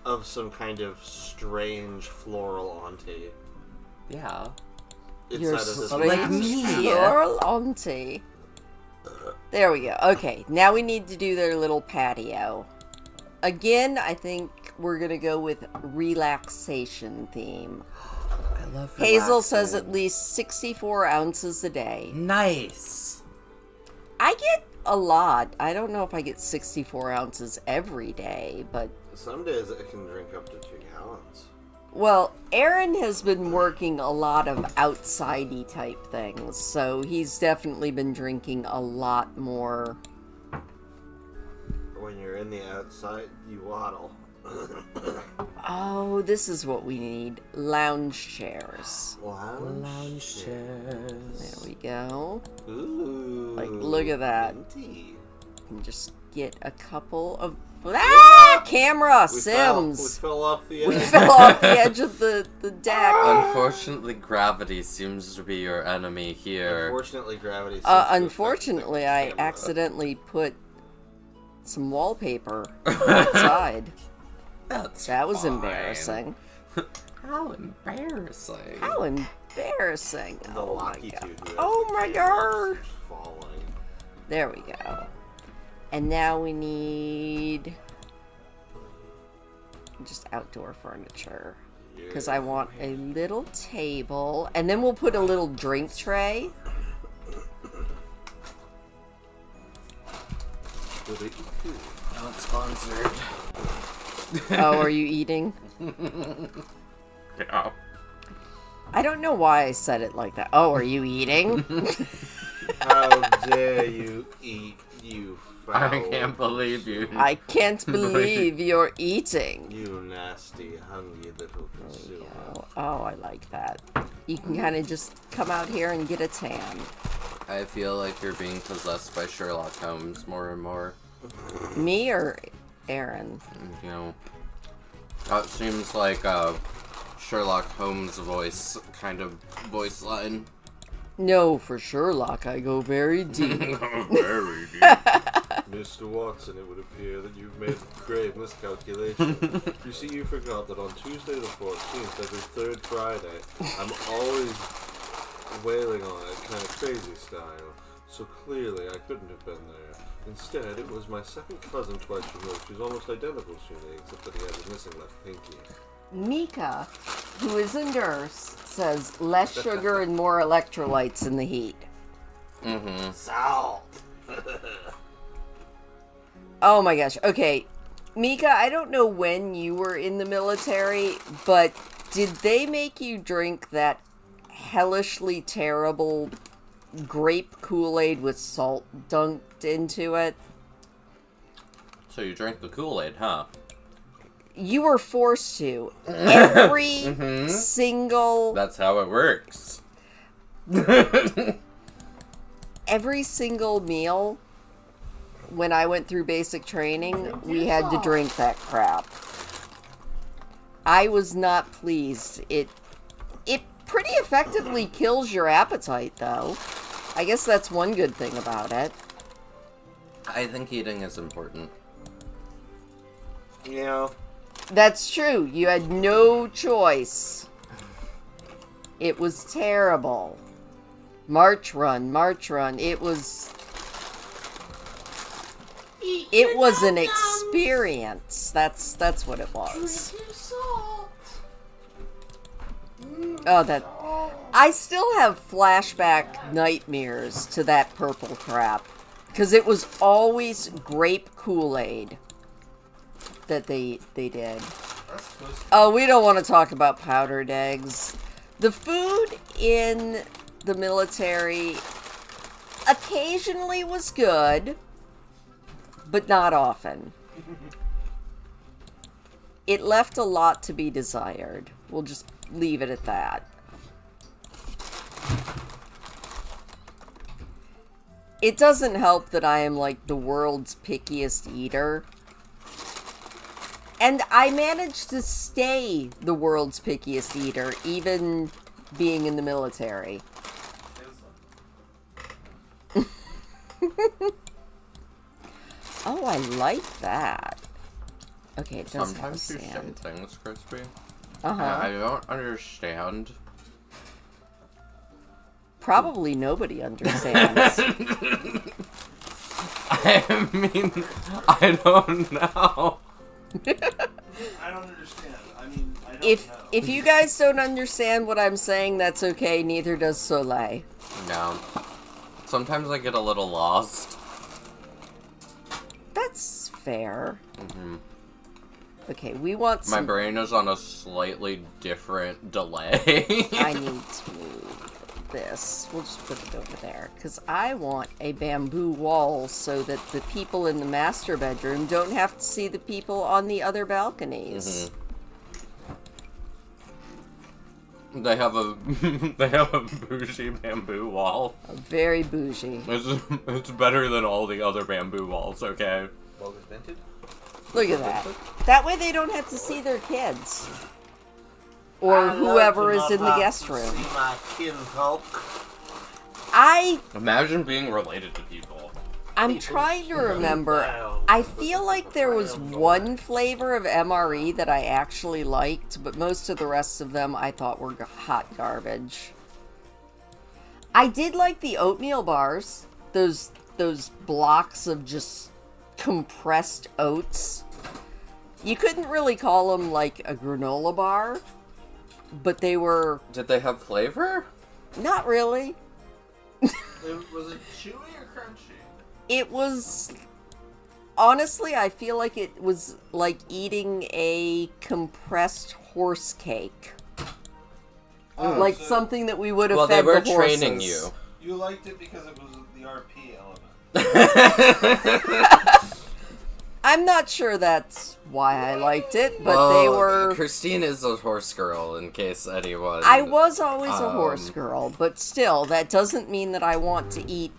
of some kind of strange floral auntie. Yeah. You're Inside of this strange like me. floral auntie. There we go. Okay, now we need to do their little patio. Again, I think we're gonna go with relaxation theme. I love Hazel says relaxing. at least 64 ounces a day. Nice. I get a lot. I don't know if I get 64 ounces every day, but... Some days I can drink up to 2 gallons. Well, Aaron has been working a lot of outsidey type things, so he's definitely been drinking a lot more. When you're in the outside, you waddle. Oh, this is what we need. Lounge chairs. Lounge chairs. There we go. Ooh. Like, look at that. Minty. And just get a couple of Ah! Camera! We Sims! fell off the edge. We fell off the edge of the deck. Unfortunately, gravity seems to be your enemy here. Unfortunately, gravity. seems to affect Unfortunately, the I camera. accidentally put some wallpaper outside. That was fine. embarrassing. How embarrassing. How embarrassing. The Oh my lucky god. dude who has Oh the my camera god. keeps falling. There we go. And now we need just outdoor furniture. Because I want a little table. And then we'll put a little drink tray. Not sponsored. Oh, are you eating? Yeah. I don't know why I said it like that. Oh, are you eating? How dare you eat, you foul. I can't believe you. I can't believe you're eating. You nasty, hungry little consumer. Oh, I like that. You can kind of just come out here and get a tan. I feel like you're being possessed by Sherlock Holmes more and more. Me or Aaron? You know, that seems like a Sherlock Holmes kind of voice line. No, for Sherlock, I go very deep. Very deep. Mr. Watson, it would appear that you've made a grave miscalculation. You see, you forgot that on Tuesday the 14th, every third Friday, I'm always wailing on it, kind of crazy style. So clearly, I couldn't have been there. Instead, it was my second cousin twice removed, who's almost identical to me, except that he has a missing left pinky. Mika, who is a nurse, says less sugar and more electrolytes in the heat. Mm-hmm. Salt! Oh my gosh. Okay, Mika, I don't know when you were in the military, but did they make you drink that hellishly terrible grape Kool-Aid with salt dunked into it? So you drank the Kool-Aid, huh? You were forced to. Every single... That's how it works. Every single meal, when I went through basic training, we had to drink that crap. I was not pleased. It pretty effectively kills your appetite, though. I guess that's one good thing about it. I think eating is important. Yeah. That's true. You had no choice. It was terrible. March run. It was an experience. That's what it was. Oh, that... I still have flashback nightmares to that purple crap. Because it was always grape Kool-Aid that they did. Oh, we don't want to talk about powdered eggs. The food in the military occasionally was good, but not often. It left a lot to be desired. We'll just leave it at that. It doesn't help that I am like the world's pickiest eater. And I managed to stay the world's pickiest eater, even being in the military. Oh, I like that. Okay, it does have Sometimes you say sand. things, Crispy. Uh-huh. I don't understand. Probably nobody understands. I mean, I don't know. I don't understand. I mean, I don't know. If you guys don't understand what I'm saying, that's okay. Neither does Soleil. No. Sometimes I get a little lost. That's fair. Mm-hmm. Okay, we want My some... brain is on a slightly different delay. I need to move this. We'll just put it over there. Because I want a bamboo wall so that the people in the master bedroom don't have to see the people on the other balconies. Mm-hmm. They have a bougie bamboo wall. Very bougie. It's better than all the other bamboo walls, okay? Well, invented? Look at that. That way they don't have to see their kids. Or whoever is in the guest room. See my kinfolk. Imagine being related to people. I'm trying to remember. I feel like there was one flavor of MRE that I actually liked, but most of the rest of them I thought were hot garbage. I did like the oatmeal bars. Those blocks of just compressed oats. You couldn't really call them like a granola bar, but they were... Did they have flavor? Not really. Was it chewy or crunchy? It was... Honestly, I feel like it was like eating a compressed horse cake. Oh, Like so something that we would have Well, fed they were the horses. training you. You liked it because it was the RP element. I'm not sure that's why I liked it, but Well, they were... Christine is a horse girl, in case anyone... I was always a horse girl, but still, that doesn't mean that I want to eat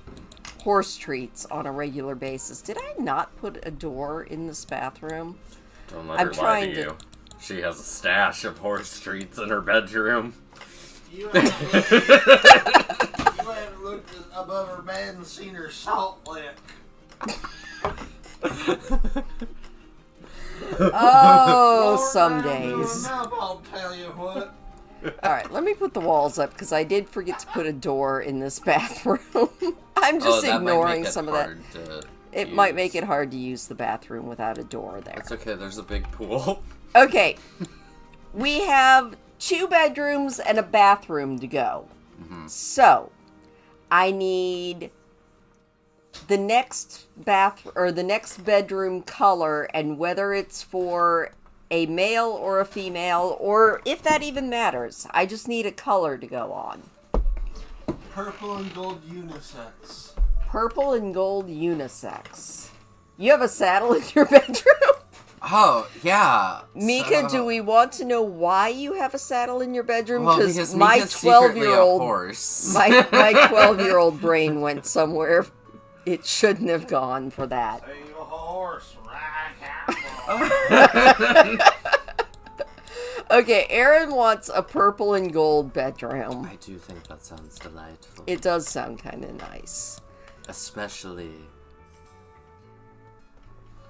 horse treats on a regular basis. Did I not put a door in this bathroom? Don't let her lie to you. She has a stash of horse treats in her bedroom. You haven't looked above her bed and seen her salt lick. Oh, Lord, some down to days. her mouth, I'll tell you what. Alright, let me put the walls up, because I did forget to put a door in this bathroom. I'm just that ignoring might make it some of that. hard to It use. might make it hard to use the bathroom without a door there. It's okay, there's a big pool. Okay, we have 2 bedrooms and a bathroom to go. Mm-hmm. So, I need the next the next bedroom color, and whether it's for a male or a female, or if that even matters. I just need a color to go on. Purple and gold unisex. Purple and gold unisex. You have a saddle in your bedroom? Oh, yeah. Mika, do we want to know why you have a saddle in your bedroom? Well, because my Mika's secretly a 12-year-old horse. my 12-year-old brain went somewhere it shouldn't have gone for that. Say you a horse, right? Okay, Aaron wants a purple and gold bedroom. I do think that sounds delightful. It does sound kind of nice. Especially...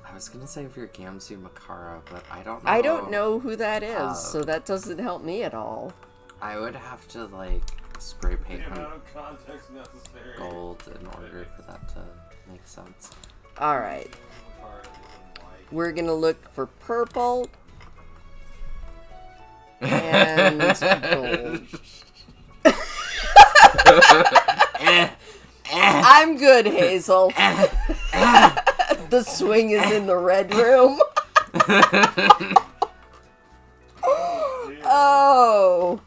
I was gonna say if you're Gamsu Makara, but I don't know. I don't know who that is, so that doesn't help me at all. I would have to, like, spray paint The him amount of context necessary. gold in order for that to make sense. Alright. We're gonna look for purple and gold. I'm good, Hazel. The swing is in the red room. Oh.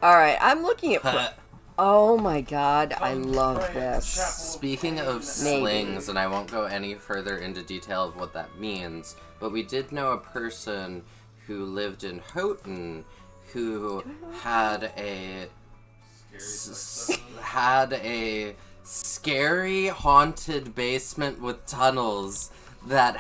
Alright, I'm looking at... Oh my god, I love this. Speaking of slings, and I won't go any further into detail of what that means, but we did know a person who lived in Houghton who had a scary haunted basement with tunnels that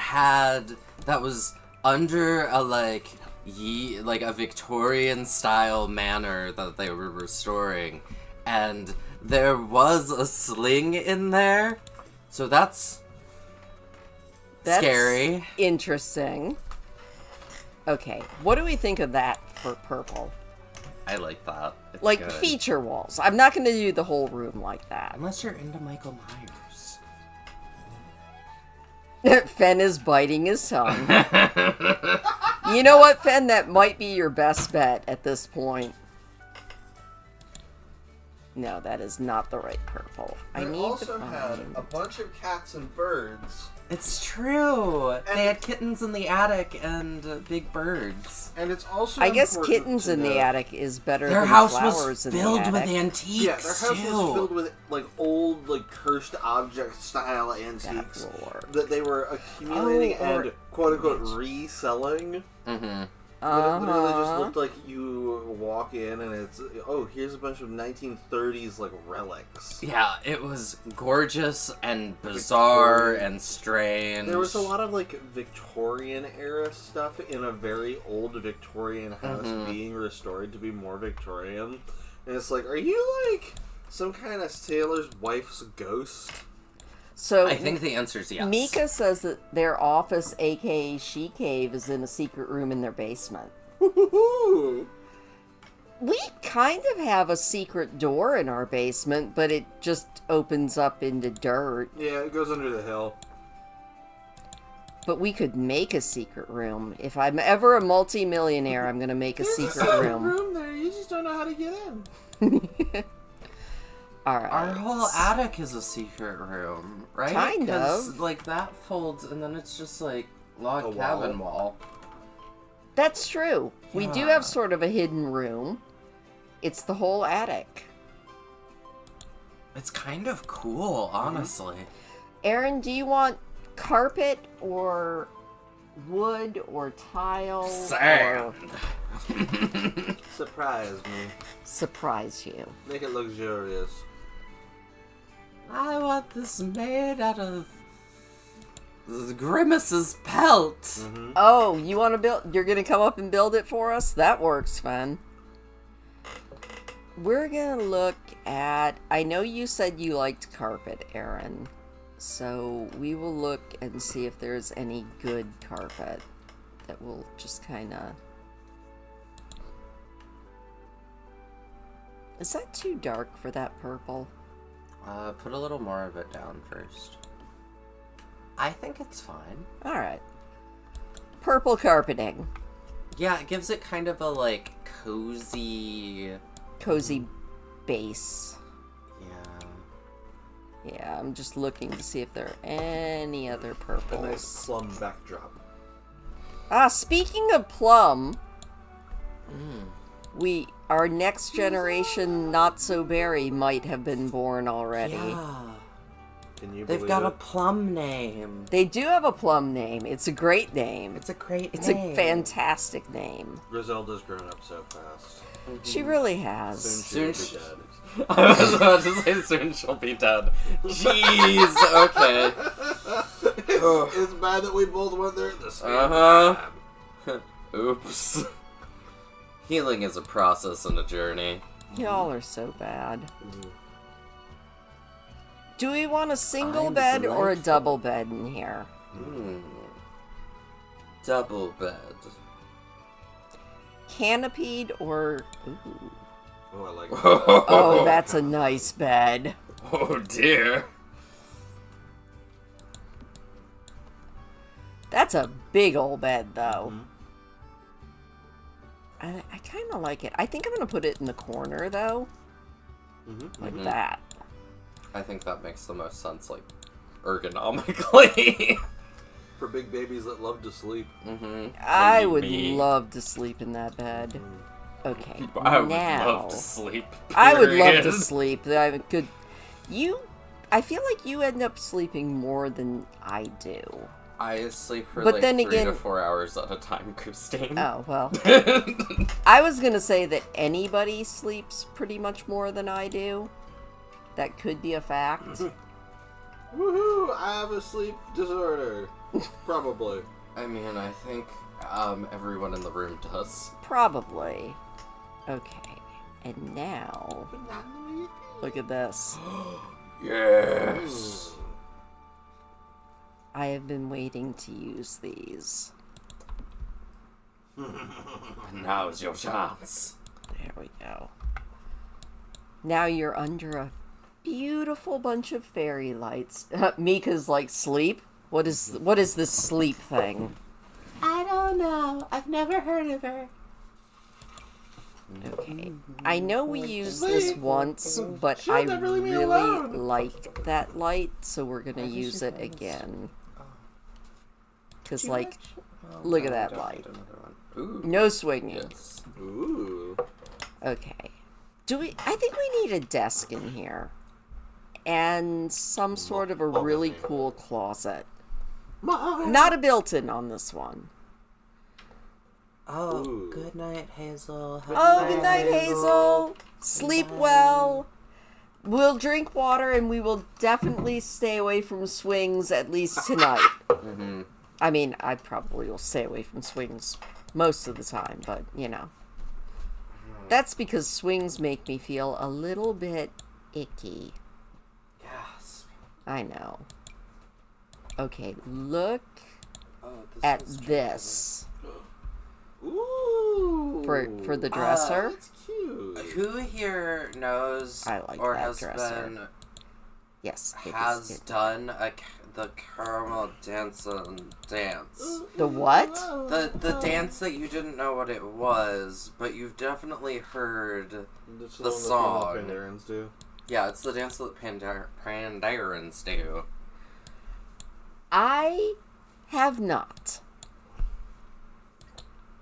was under a like a Victorian style manor that they were restoring, and there was a sling in there, so that's scary. Interesting. Okay, what do we think of that for purple? I like that. It's Like, good. feature walls. I'm not going to do the whole room like that. Unless you're into Michael Myers. Fen is biting his tongue. You know what, Fen? That might be your best bet at this point. No, that is not the right purple. I They need also to had find... a bunch of cats and birds. It's true. They had kittens in the attic and big birds. And it's also I guess important kittens to in the note- attic is better Their than house flowers was in the filled with attic. antiques, Yeah, their house too. was filled with like old, like cursed object style antiques That lore. that they were accumulating Oh, or- and quote unquote reselling. Mm-hmm. It literally just looked like you walk in and it's, oh, here's a bunch of 1930s, like, relics. Yeah, it was gorgeous and bizarre and strange. There was a lot of, like, Victorian-era stuff in a very old Victorian house being restored to be more Victorian. And it's like, are you, like, some kind of sailor's wife's ghost? So I think the answer is yes. Mika says that their office, aka She Cave, is in a secret room in their basement. Woo-hoo-hoo! We kind of have a secret door in our basement, but it just opens up into dirt. Yeah, it goes under the hill. But we could make a secret room. If I'm ever a multi-millionaire, I'm going to make a secret room. There, you just don't know how to get in. All right. Our whole attic is a secret room, right? Kind 'Cause, of. like, that folds, and then it's just, like, log A cabin wall. That's true. We do Yeah. have sort of a hidden room. It's the whole attic. It's kind of cool, honestly. Aaron, do you want carpet or wood or tile? Sand. Or Surprise me. surprise you? Make it luxurious. I want this made out of Grimace's pelt. Oh, you want to build? You're gonna come up and build it for us? That works, fun. We're gonna look at. I know you said you liked carpet, Aaron. So we will look and see if there's any good carpet that will just kind of. Is that too dark for that purple? Put a little more of it down first. I think it's fine. All right. Purple carpeting. Yeah, it gives it kind of a, like, cozy... Cozy base. Yeah. Yeah, I'm just looking to see if there are any other A purples. nice plum backdrop. Ah, speaking of plum, our next generation not so berry might have been born already. Yeah. Can you They've believe got it? a plum name. They do have a plum name. It's a great name. It's a great It's name. a fantastic name. Griselda's grown up so fast. She really has. Soon Soon she'll be dead. I was about to say soon she'll be dead. Jeez, okay. It's bad that we both went there at the same Uh-huh. time. Oops. Healing is a process and a journey. Y'all are so bad. Do we want a single I'm bed or a delightful. double bed in here? Double bed. Canopied or... Ooh. Oh, I like it. Oh, that's a nice bed. Oh dear. That's a big old bed, though. I kind of like it. I think I'm going to put it in the corner, though. Like that. I think that makes the most sense, like, ergonomically. For big babies that love to sleep. I would me. love to sleep in that bed. Okay, I would now... love to sleep. I would love to period. sleep. I could... I feel like you end up sleeping more than I do. I sleep for But like then 3 to again- 4 hours at a time, Christine. Oh, well. I was gonna say that anybody sleeps pretty much more than I do. That could be a fact. Woohoo! I have a sleep disorder. Probably. I mean, I think everyone in the room does. Probably. Okay. And now... Look at this. Yes! I have been waiting to use these. And now's your chance. There we go. Now you're under a beautiful bunch of fairy lights. Mika's like, sleep? What is this sleep thing? I don't know. I've never heard of her. Okay. I know we used this once, but She'll I never leave me really alone. liked that light, so we're gonna use it again. Because, like, look at that light. Ooh. No swinging. Yes. Ooh. Okay. I think we need a desk in here. And some sort of a really cool closet. Not a built-in on this one. Oh, Ooh. good night, Hazel. Have Oh, a good night, Hazel. Sleep well. We'll drink water and we will definitely stay away from swings at least tonight. Mm-hmm. I mean, I probably will stay away from swings most of the time, but, you know. That's because swings make me feel a little bit icky. Yes. I know. Okay, look Oh, at is this. Ooh. For the dresser. That's cute. Who here knows I like or that has dresser. been Yes, it has is good. done the caramel dance? The what? The dance that you didn't know what it was, but you've definitely heard. That's the one song. that Pandarans do. Yeah, it's the dance that Pandarans do. I have not.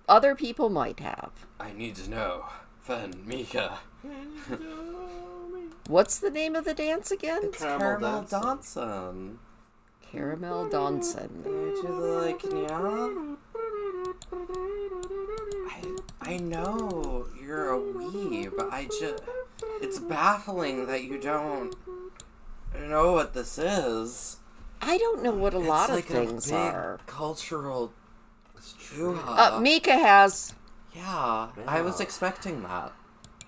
Other people might have. I need to know, Fen, Mika. What's the name of the dance again? It's Caramel Caramel Danson. Caramel Danson. You do the like, yeah? I know you're a weeb, but it's baffling that you don't know what this is. I don't know what a lot it's of like things a big are. cultural It's true. hoo-ha. Mika has. Yeah, I was Yeah. expecting that.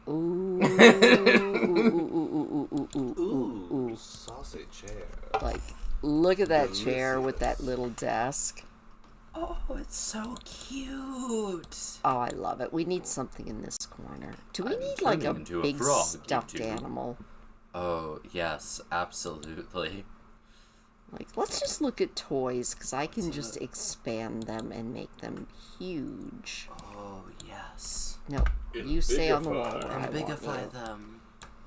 Ooh, ooh, ooh, ooh, ooh, ooh, Ooh, ooh. saucy chair. Like, look at that chair with that little desk. Oh, it's so cute. Oh, I love it. We need something in this corner. Do we I'm need like a turning into a big frog, stuffed you two. animal? Oh, yes, absolutely. Like, let's just look at toys, because I can just expand them and make them huge. Oh, yes. No, you stay on the wall Bigify. where I And want bigify you. them.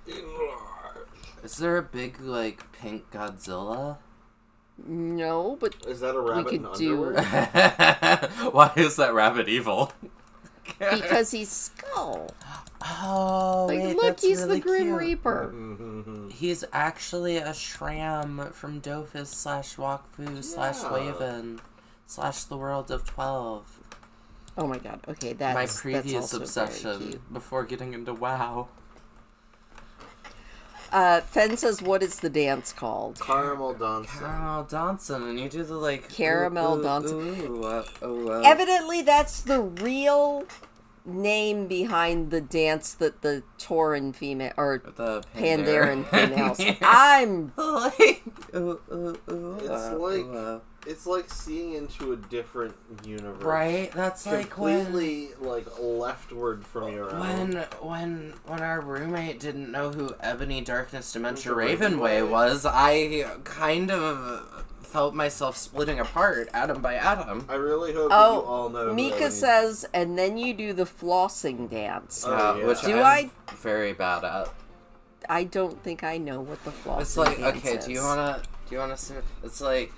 Enlarge. Is there a big, like, pink Godzilla? No, but Is that a rabbit could in do- underwear? Why is that rabbit evil? because he's Skull. Oh, Like, wait, look, that's he's really the Grim cute. Reaper. He's actually a Shram from Dofus / Wakfu / Yeah. Waven / The World of 12. Oh my god, okay, that's My that's previous also very cute. obsession before getting into WoW. Fen says, what is the dance called? Caramel dancing. Caramel Danson, and you do the like Caramel ooh, dancing. ooh, Evidently, that's the real name behind the dance that the Tauran female, or the Pandaren females. I'm... It's like seeing into a different universe. Right? That's like when Completely leftward from your own. when our roommate didn't know who Ebony Darkness Dementia Ravenway. Ravenway was, I kind of felt myself splitting apart atom by atom. I really hope that you all know. Oh, who Mika Ebony- says, and then you do the flossing dance. Oh, yeah. Which Do I'm very bad at. I don't think I know what the flossing It's like, dance okay, is. do you wanna see? It's like,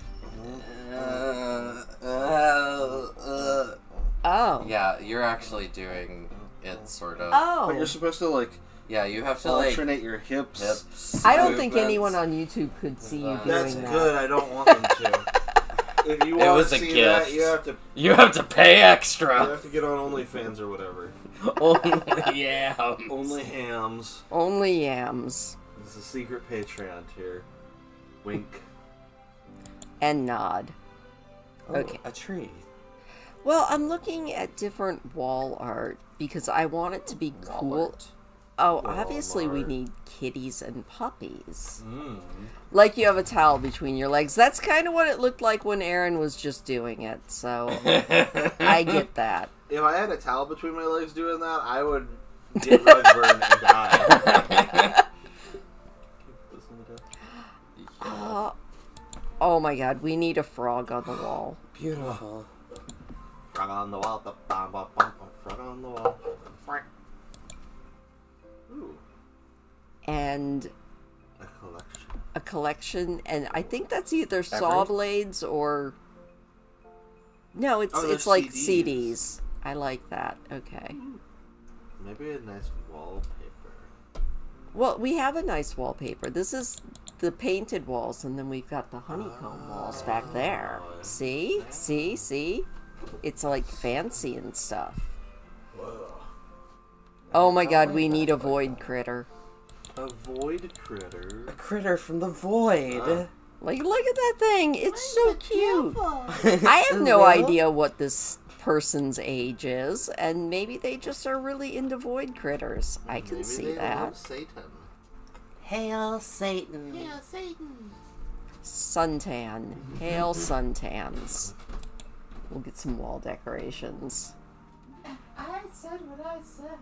Oh. yeah, you're actually doing it sort of. But you're Oh. supposed to Yeah, you have to like alternate your hips. I don't think movements. anyone on YouTube could see you doing That's that. good. I don't want them to. If you It want was to a see gift. that, You have to pay you extra. have to get on OnlyFans or whatever. Only yams. Only hams. Only yams. This is a secret Patreon tier. Wink. And nod. Oh, Okay. a tree. Well, I'm looking at different wall art because I want it to be cool. Walmart. Oh, obviously we Walmart. need kitties and puppies. Mm. Like you have a towel between your legs. That's kind of what it looked like when Aaron was just doing it, so I get that. If I had a towel between my legs doing that, I would get rug burn and die. Oh my god, we need a frog on the wall. Beautiful. Frog on the wall. Frog on the wall. Ooh, And a collection. a collection, and I think that's either saw blades or... No, it's Oh, they're like CDs. CDs. I like that. Okay. Maybe a nice wallpaper. Well, we have a nice wallpaper. This is the painted walls, and then we've got the honeycomb walls back there. See? See? See? It's like fancy and stuff. Whoa. Oh my god, we need a void critter. A void critter. A critter from the void. Like, look at that thing. It's so cute. I have no idea what this person's age is, and maybe they just are really into void critters. I can see Maybe they that. love Satan. Hail Satan. Yeah, Satan. Suntan. Hail suntans. We'll get some wall decorations. I said what I said.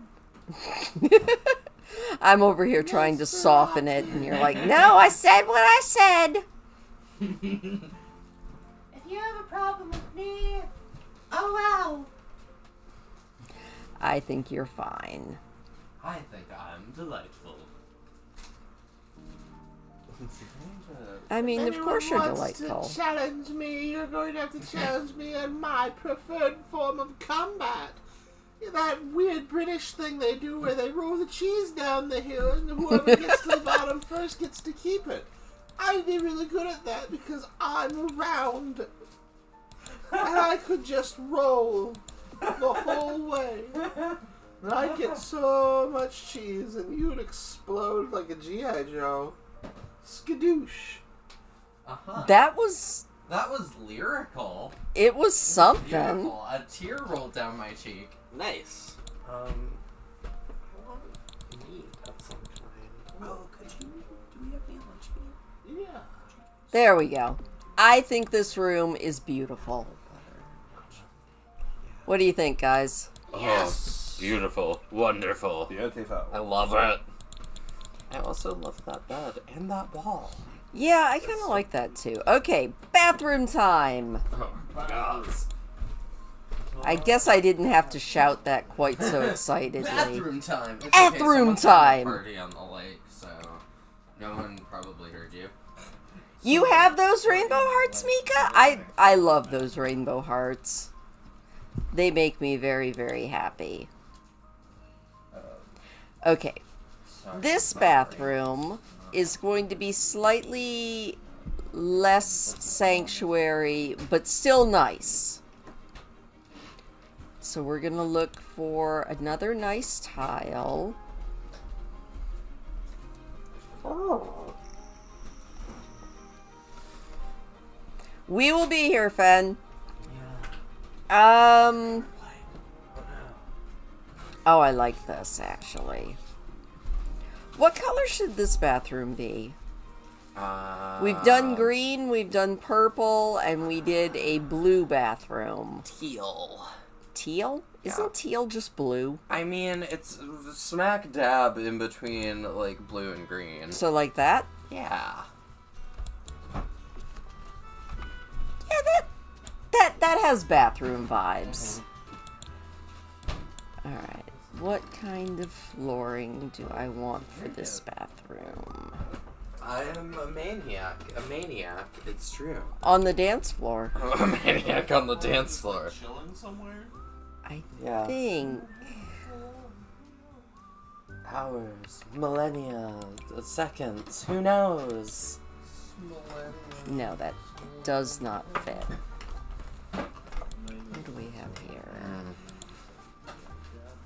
I'm over here trying to soften it, and you're like, no, I said what I said. If you have a problem with me, oh well. I think you're fine. I think I'm delightful. I mean, of course you're wants delightful. to challenge me, you're going to have to challenge me in my preferred form of combat. That weird British thing they do where they roll the cheese down the hill and whoever gets to the bottom first gets to keep it. I'd be really good at that because I'm round. And I could just roll the whole way. And I'd get so much cheese and you'd explode like a G.I. Joe. Skadoosh. Uh-huh. That was... That was lyrical. It was something. Beautiful. A tear rolled down my cheek. Nice. I want meat of some kind. Oh, could you? Do we have any lunch meat? Yeah. There we go. I think this room is beautiful. What do you think, guys? Yes. Oh, beautiful. Wonderful. Beautiful. I love it. I also love that bed and that wall. Yeah, I kind of like that too. Okay, bathroom time. Oh, God. I guess I didn't have to shout that quite so excitedly. Bathroom time. It's Bathroom okay, someone had a time. party on the lake, so no one probably heard you. You have those rainbow hearts, Mika? I love those rainbow hearts. They make me very, very happy. Okay, Sorry, this not bathroom is going to be slightly less sanctuary, but still nice. So we're gonna look for another nice tile. We will be here, Fen. Oh, I like this, actually. What color should this bathroom be? We've done green, we've done purple, and we did a blue bathroom. Teal. Teal? Yeah. Isn't teal just blue? I mean, it's smack dab in between, like, blue and green. So like that? Yeah. Yeah, that has bathroom vibes. Alright. What kind of flooring do I want for this bathroom? I am a maniac. It's true. On the dance floor. I'm a maniac on the dance floor. Chilling somewhere? I Yeah. think. Hours, millennia, seconds, who knows? No, that does not fit. What do we have here?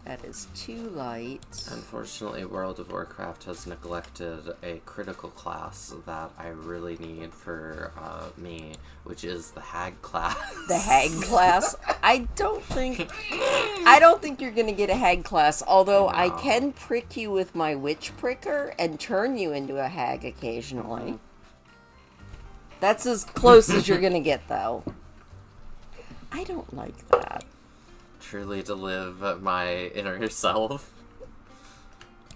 That is too light. Unfortunately, World of Warcraft has neglected a critical class that I really need for me, which is the Hag class. The hag class? I don't think you're gonna get a hag class, although I can prick you with my witch pricker and turn you into a hag occasionally. That's as close as you're gonna get, though. I don't like that. Truly to live my inner self.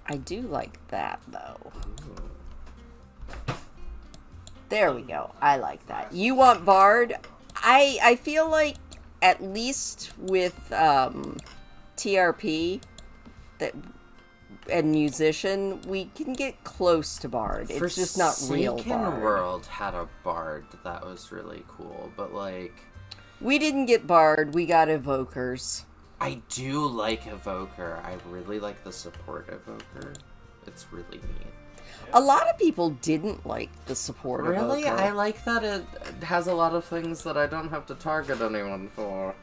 I do like that, though. There we go. I like that. You want Bard? I feel like, at least with TRP and Musician, we can get close to Bard. It's just not real Bard. World had a Bard that was really cool, but like... We didn't get Bard, we got Evokers. I do like Evoker. I really like the support Evoker. It's really neat. A lot of people didn't like the support Really? Evoker. I like that it has a lot of things that I don't have to target anyone for.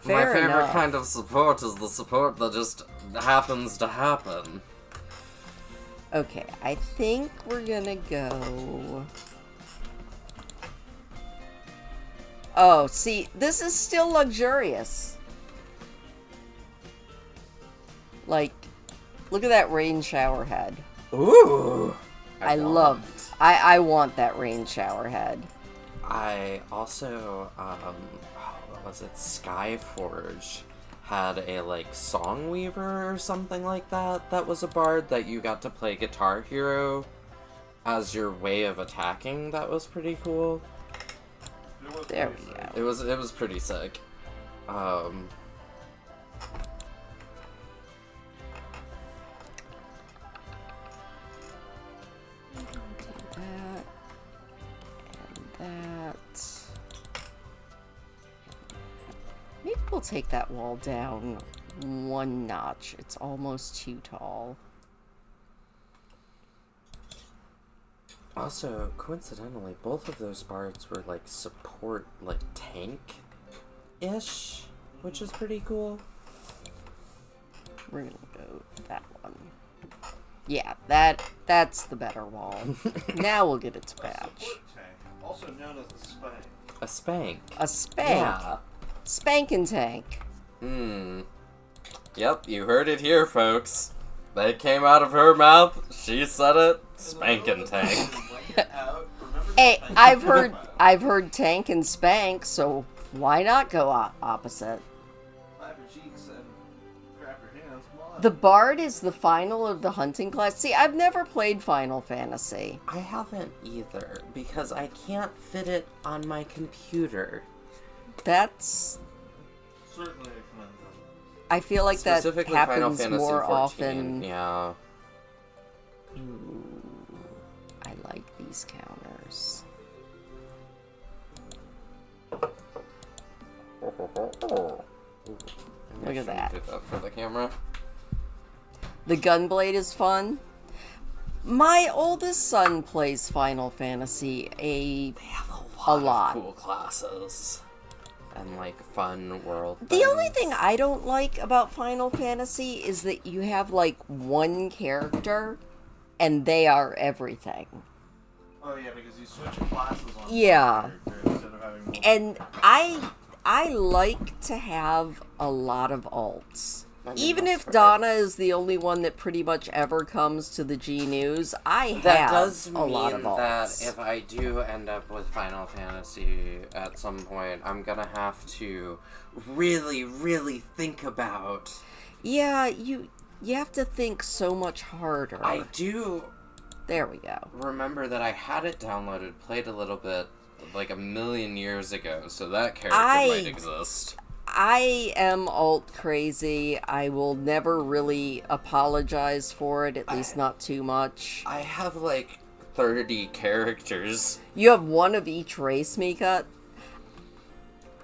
Fair My favorite enough. kind of support is the support that just happens to happen. Okay, I think we're gonna go... Oh, see, this is still luxurious. Like, look at that rain shower head. Ooh! I want that rain shower head. I also, what was it? Skyforge had a, like, song weaver or something like that. That was a bard that you got to play Guitar Hero as your way of attacking. That was pretty cool. There we go. It was pretty sick. That and that. Maybe we'll take that wall down one notch. It's almost too tall. Also, coincidentally, both of those bards were like support, like tank-ish, which is pretty cool. We're gonna go that one. Yeah, that's the better wall. Now we'll get it to patch. Support tank, also known as a spank. A spank. A spank. Yeah. Spank and tank. Yep, you heard it here, folks. They came out of her mouth. She said it. Spankin' tank. Hey, I've heard tank and spank, so why not go opposite? Clap your cheeks and clap your hands. Come on. The Bard is the final of the hunting class. See, I've never played Final Fantasy. I haven't either, because I can't fit it on my computer. That's... Certainly I commend them. I feel like that Specifically Final happens Fantasy more 14. often. Yeah. Ooh, I like these counters. Look at that. Do that for the camera. The Gunblade is fun. My oldest son plays Final Fantasy They have a a lot lot. of cool classes. And, like, fun world The only things. thing I don't like about Final Fantasy is that you have, like, one character, and they are everything. Oh yeah, because you switch your classes on. Yeah. Instead of having multiple. And I like to have a lot of alts. I mean, Even that's if fair. Donna is the only one that pretty much ever comes to the G News, I That have does a mean lot of that alts. if I do end up with Final Fantasy at some point, I'm gonna have to really, really think about... Yeah, you have to think so much harder. I do There we go. remember that I had it downloaded, played a little bit, like a million years ago, so that character might exist. I am alt crazy. I will never really apologize for it, at least not too much. I have like 30 characters. You have one of each race, Mika?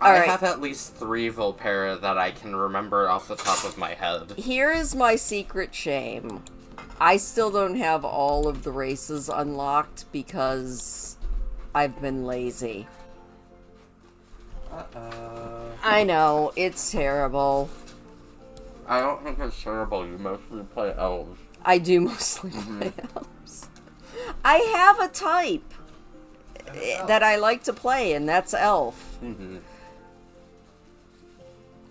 I Alright. have at least 3 Volpera that I can remember off the top of my head. Here is my secret shame. I still don't have all of the races unlocked because I've been lazy. I know, it's terrible. I don't think it's terrible, you mostly play elves. I do mostly play elves. I have a type that I like to play, and that's elf. Mm-hmm.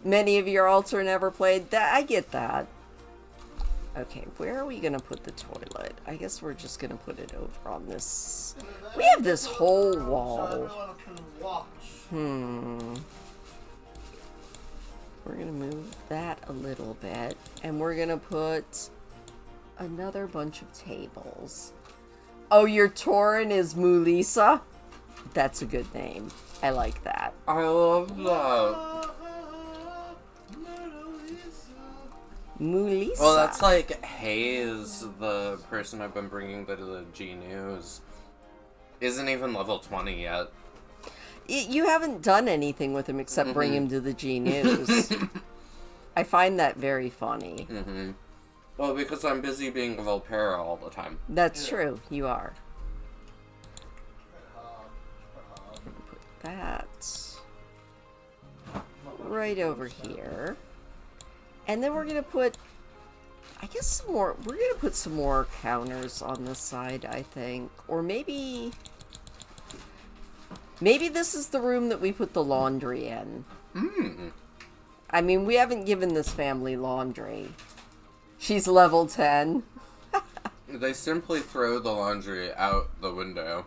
Many of your alts are never played. That I get that. Okay, where are we gonna put the toilet? I guess we're just gonna put it over on this. We have this whole So wall. everyone can watch. We're gonna move that a little bit, and we're gonna put another bunch of tables. Oh, your Tauren is Mulisa? That's a good name. I like that. I love that. Mulisa. Well, that's like Hayes, the person I've been bringing to the G News. Isn't even level 20 yet. You haven't done anything with him except bring him to the G News. I find that very funny. Mm-hmm. Well, because I'm busy being Volpera all the time. That's true. You are. Put that right right over here. And then we're gonna put, I guess some more, we're gonna put some more counters on this side, I think. Or maybe this is the room that we put the laundry in. I mean, we haven't given this family laundry. She's level 10. They simply throw the laundry out the window.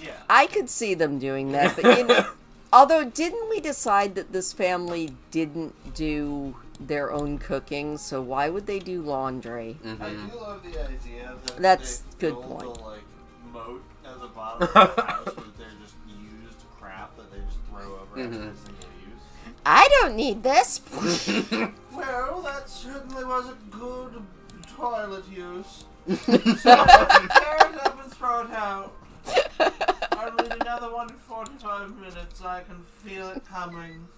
Yeah. I could see them doing that, but you know, although didn't we decide that this family didn't do their own cooking, so why would they do laundry? I do love the idea that That's they good build point. a, like, moat at the bottom of the house where they're just used crap that they just throw over after a single use. I don't need this. Well, that certainly was a good toilet use. So, tear it up and throw it out. I'll read another one in 45 minutes. I can feel it coming.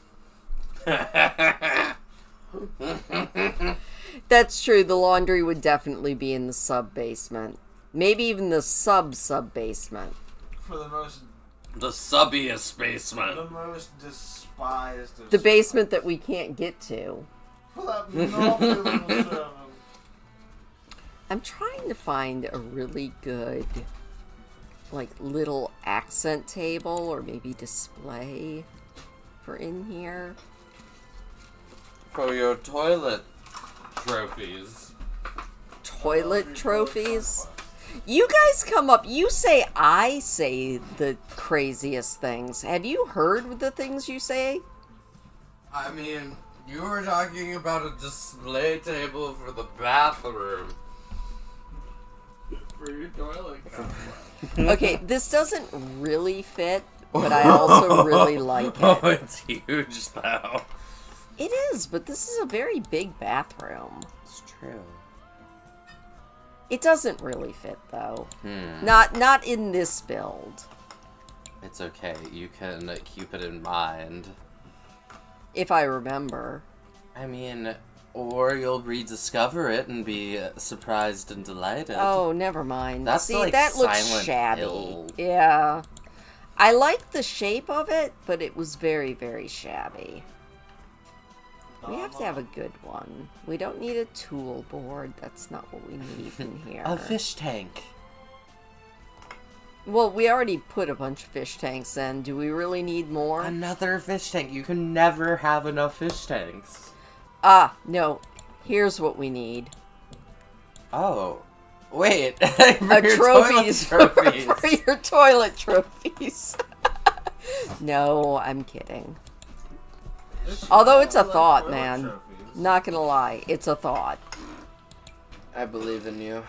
That's true. The laundry would definitely be in the sub-basement. Maybe even the sub-basement. For the most The basement. despised of The basement that we can't get to. For that naughty little servant. I'm trying to find a really good, like, little accent table or maybe display for in here. For your toilet trophies. Toilet trophies? You guys come up, I say the craziest things. Have you heard the things you say? I mean, you were talking about a display table for the bathroom. For your toilet cover. Okay, this doesn't really fit, but I also really like Oh, it. it's huge though. It is, but this is a very big bathroom. It's true. It doesn't really fit, though. Not in this build. It's okay. You can keep it in mind. If I remember. I mean, or you'll rediscover it and be surprised and delighted. Oh, never mind. That's See, like that looks Silent shabby. Hill. Yeah. I like the shape of it, but it was very, very shabby. We have to have a good one. We don't need a tool board. That's not what we need in here. A fish tank. Well, we already put a bunch of fish tanks in. Do we really need more? Another fish tank. You can never have enough fish tanks. Ah, no. Here's what we need. Oh. Wait. A trophies. Trophies. For your toilet trophies. No, I'm kidding. Although it's a thought, man. Not gonna lie, it's a thought. I believe in you.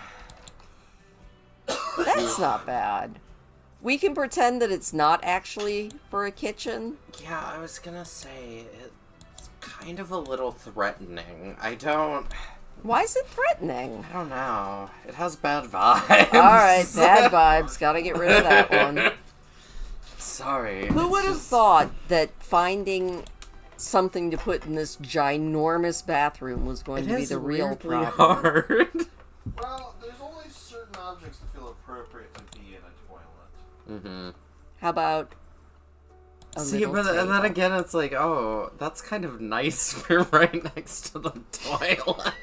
That's not bad. We can pretend that it's not actually for a kitchen. Yeah, I was gonna say, it's kind of a little threatening. I don't Why is it threatening? know. It has bad vibes. Alright, bad vibes. Gotta get rid of that one. Sorry. Who would have thought that finding something to put in this ginormous bathroom was going to be the real problem? Hard. Well, there's only certain objects that feel appropriate to be in a toilet. Mm-hmm. How about a See, little but then table? again, it's like, oh, that's kind of nice for right next to the toilet.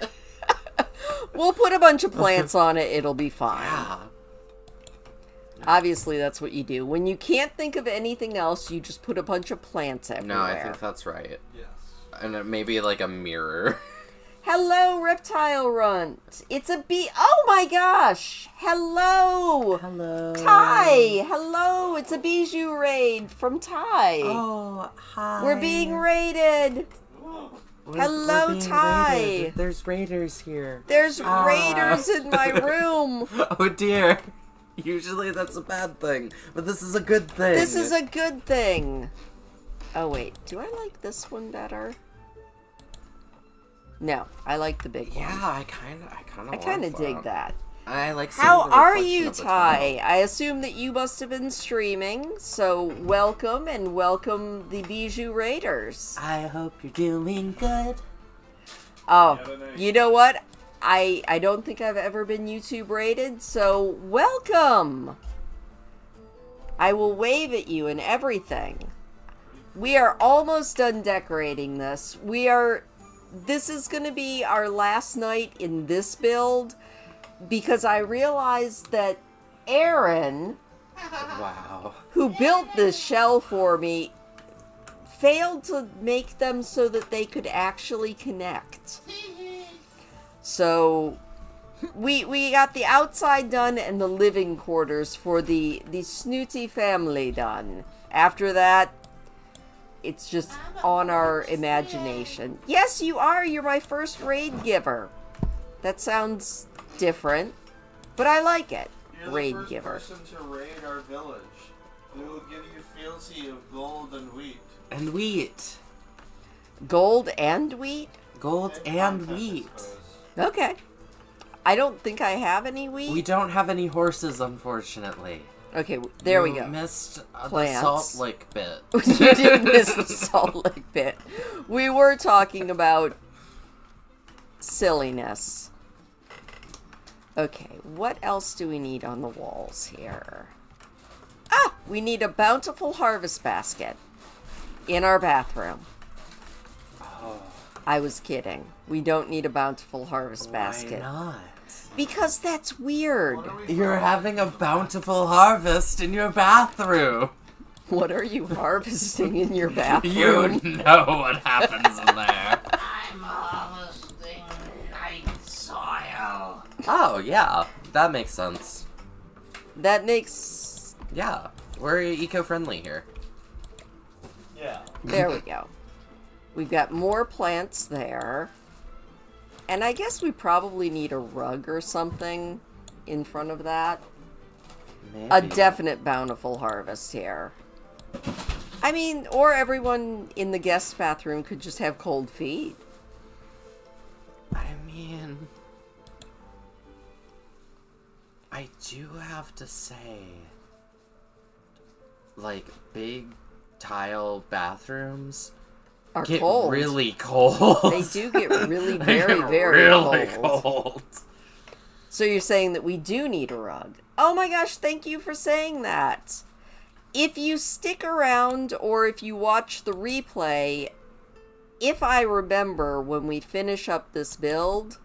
We'll put a bunch of plants on it. It'll be fine. Yeah. Obviously, that's what you do. When you can't think of anything else, you just put a bunch of plants everywhere. No, I think that's right. Yes. And it maybe like a mirror. Hello, Reptile Runt. It's a bee. Oh my gosh. Hello. Hello. Ty. Hello. It's a Bijou raid from Ty. Oh, hi. We're being raided. Hello, being Ty. raided. There's raiders here. There's raiders in my room. Oh dear. Usually that's a bad thing, but this is a good thing. This is a good thing. Oh, wait. Do I like this one better? No, I like the big one. Yeah, I kind of dig that. I like seeing How the are reflection you, of the Ty? tile. I assume that you must have been streaming, so welcome and welcome the Bijou Raiders. I hope you're doing good. Oh, you know what? I don't think I've ever been YouTube rated, so welcome! I will wave at you and everything. We are almost done decorating this. This is going to be our last night in this build because I realized that Aaron, Wow. who built this shell for me, failed to make them so that they could actually connect. So we got the outside done and the living quarters for the snooty family done. After that, it's just on our imagination. Yes, you are. You're my first raid giver. That sounds different, but I like it. You're Raid the first giver. person to raid our village. We will give you fealty of gold and wheat. And wheat. Gold and wheat? Gold and wheat. Okay. I don't think I have any wheat. We don't have any horses, unfortunately. Okay, there we You go. missed the Plants. salt lick bit. You did miss the salt lick bit. We were talking about silliness. Okay, what else do we need on the walls here? Ah, we need a bountiful harvest basket in our bathroom. Oh, I was kidding. We don't need a bountiful harvest why basket. not? Because that's weird. What are we You're having a bountiful harvest in your bathroom. What are you harvesting in your You bathroom? know what happens in there. I'm harvesting night soil. Oh, yeah. That makes sense. That makes... Yeah. We're eco-friendly here. Yeah. There we go. We've got more plants there. And I guess we probably need a rug or something in front of that. Maybe. A definite bountiful harvest here. I mean, or everyone in the guest bathroom could just have cold feet. I mean... I do have to say... Like, big tile bathrooms... Are get cold. really cold. They do get really They very, get very really cold. So you're saying that we do need a rug. Oh my gosh, thank you for saying that. If you stick around or if you watch the replay, if I remember when we finish up this build,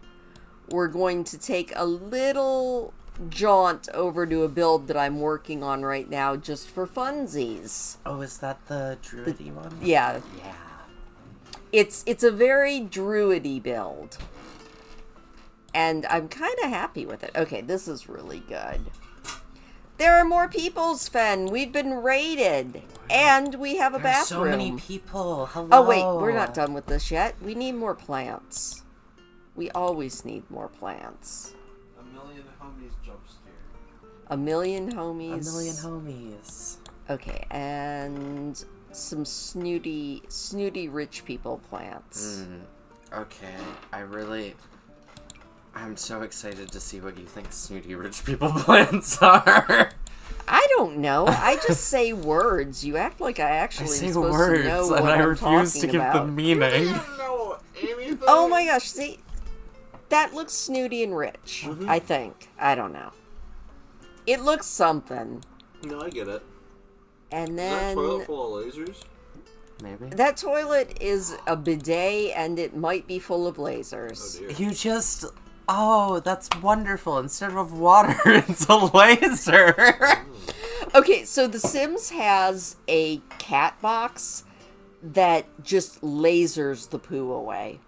we're going to take a little jaunt over to a build that I'm working on right now just for funsies. Oh, is that the druidy one? Yeah, Yeah. it's a very druidy build. And I'm kind of happy with it. Okay, this is really good. There are more people, Sven. We've been raided. And we have a There's bathroom. so many people. Hello. Oh, wait. We're not done with this yet. We need more plants. We always need more plants. A million homies jump scared. A million homies. A million homies. Okay, and some snooty rich people plants. Okay, I'm so excited to see what you think snooty rich people plants are. I don't know. I just say words. You act like I actually am supposed to know what I'm talking about. meaning. I don't know anything. Oh my gosh, see? That looks snooty and rich, I think. I don't know. It looks something. No, I get it. And Is that then toilet full of lasers? Maybe. that toilet is a bidet and it might be full of Oh lasers. dear. You just... Oh, that's wonderful. Instead of water, it's a laser. Okay, so The Sims has a cat box that just lasers the poo away.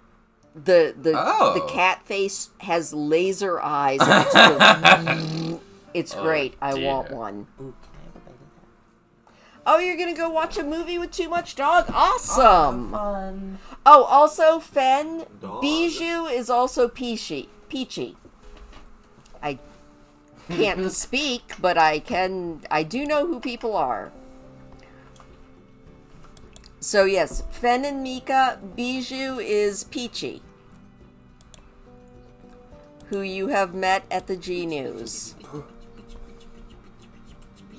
The cat face has laser eyes. And it just goes, it's great. I dear. want one. Oh, you're gonna go watch a movie with Too Much Dog? Awesome! Fun. Oh, also, Fen, Dog. Bijou is also Peachy. I can't speak, but I do know who people are. So yes, Fen and Mika, Bijou is Peachy, who you have met at the G News.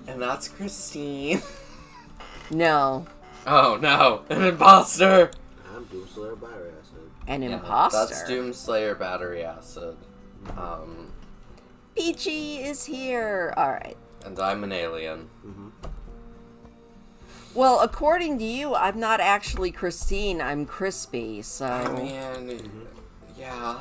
And that's Christine. No, Oh no, an imposter! I'm Doomslayer Battery Acid. an Yeah, imposter. That's Doomslayer battery acid. Peachy is here. All right. And I'm an alien. Well, according to you, I'm not actually Christine. I'm Crispy. So. I mean, yeah.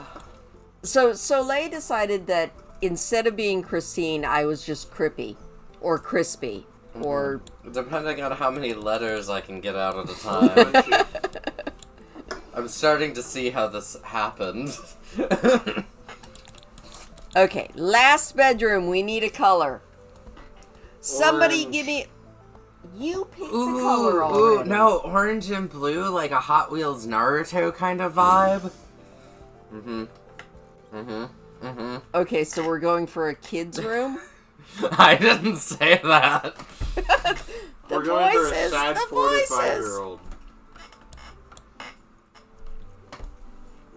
So Soleil decided that instead of being Christine, I was just Crippy, or Crispy, or. Depending on how many letters I can get out at a time. I'm starting to see how this happened. Okay, last bedroom. We need a color. Somebody Orange. give me. You picked the color Ooh, already. no, orange and blue, like a Hot Wheels Naruto kind of vibe. Okay, so we're going for a kid's room. I didn't say that. We're going for a voices, sad the voices. 45-year-old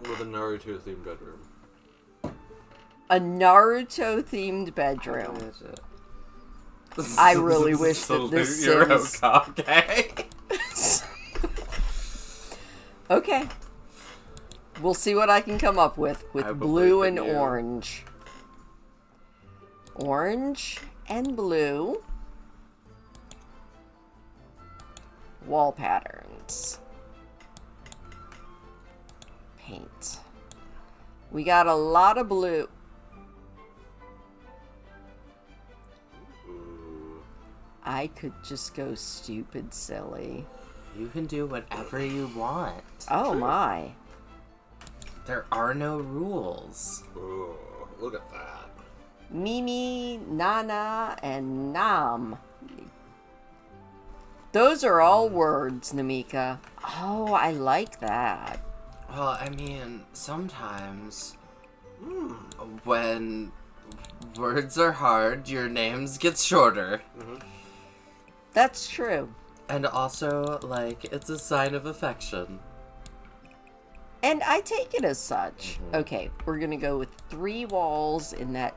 with a Naruto-themed bedroom. A Naruto-themed bedroom. I really wish that this Sims... Okay. Okay. We'll see what I can come up with I blue believe and in you. orange. Orange and blue. Wall patterns. Paint. We got a lot of blue. Ooh. I could just go stupid silly. You can do whatever you want. Oh my. There are no rules. Ooh, look at that. Mimi, Nana, and Nam. Those are all words, Namika. Oh, I like that. Well, I mean, sometimes when words are hard, your names get shorter. That's true. And also, like, it's a sign of affection. And I take it as such. Okay, we're gonna go with 3 walls in that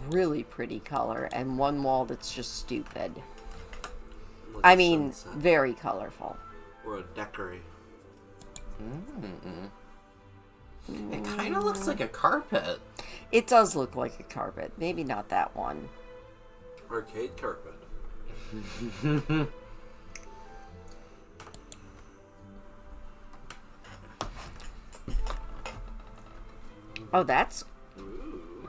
really pretty color and 1 wall that's just stupid. Like I a mean, sunset. very colorful. Or a decory. It kind of looks like a carpet. It does look like a carpet. Maybe not that one. Arcade carpet. Oh, that's Ooh.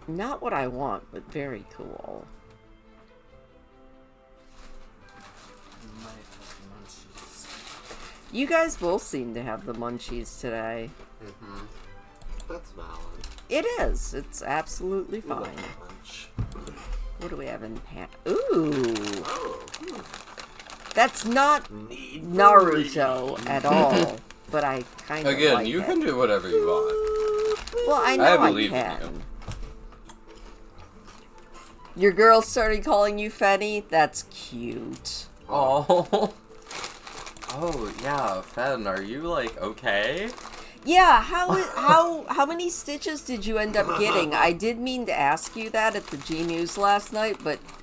not what I want, but very cool. You guys both seem to have the munchies today. That's valid. It is. It's absolutely We like fine. lunch. What do we have in pan? Ooh. Oh. That's not Naruto at all, but I kind of Again, like you it. can do whatever you want. Well, I know I believe in can. you. Your girl started calling you Fenny? That's cute. Oh. Oh, yeah, Fen, are you, like, okay? Yeah, how many stitches did you end up getting? I did mean to ask you that at the G News last night,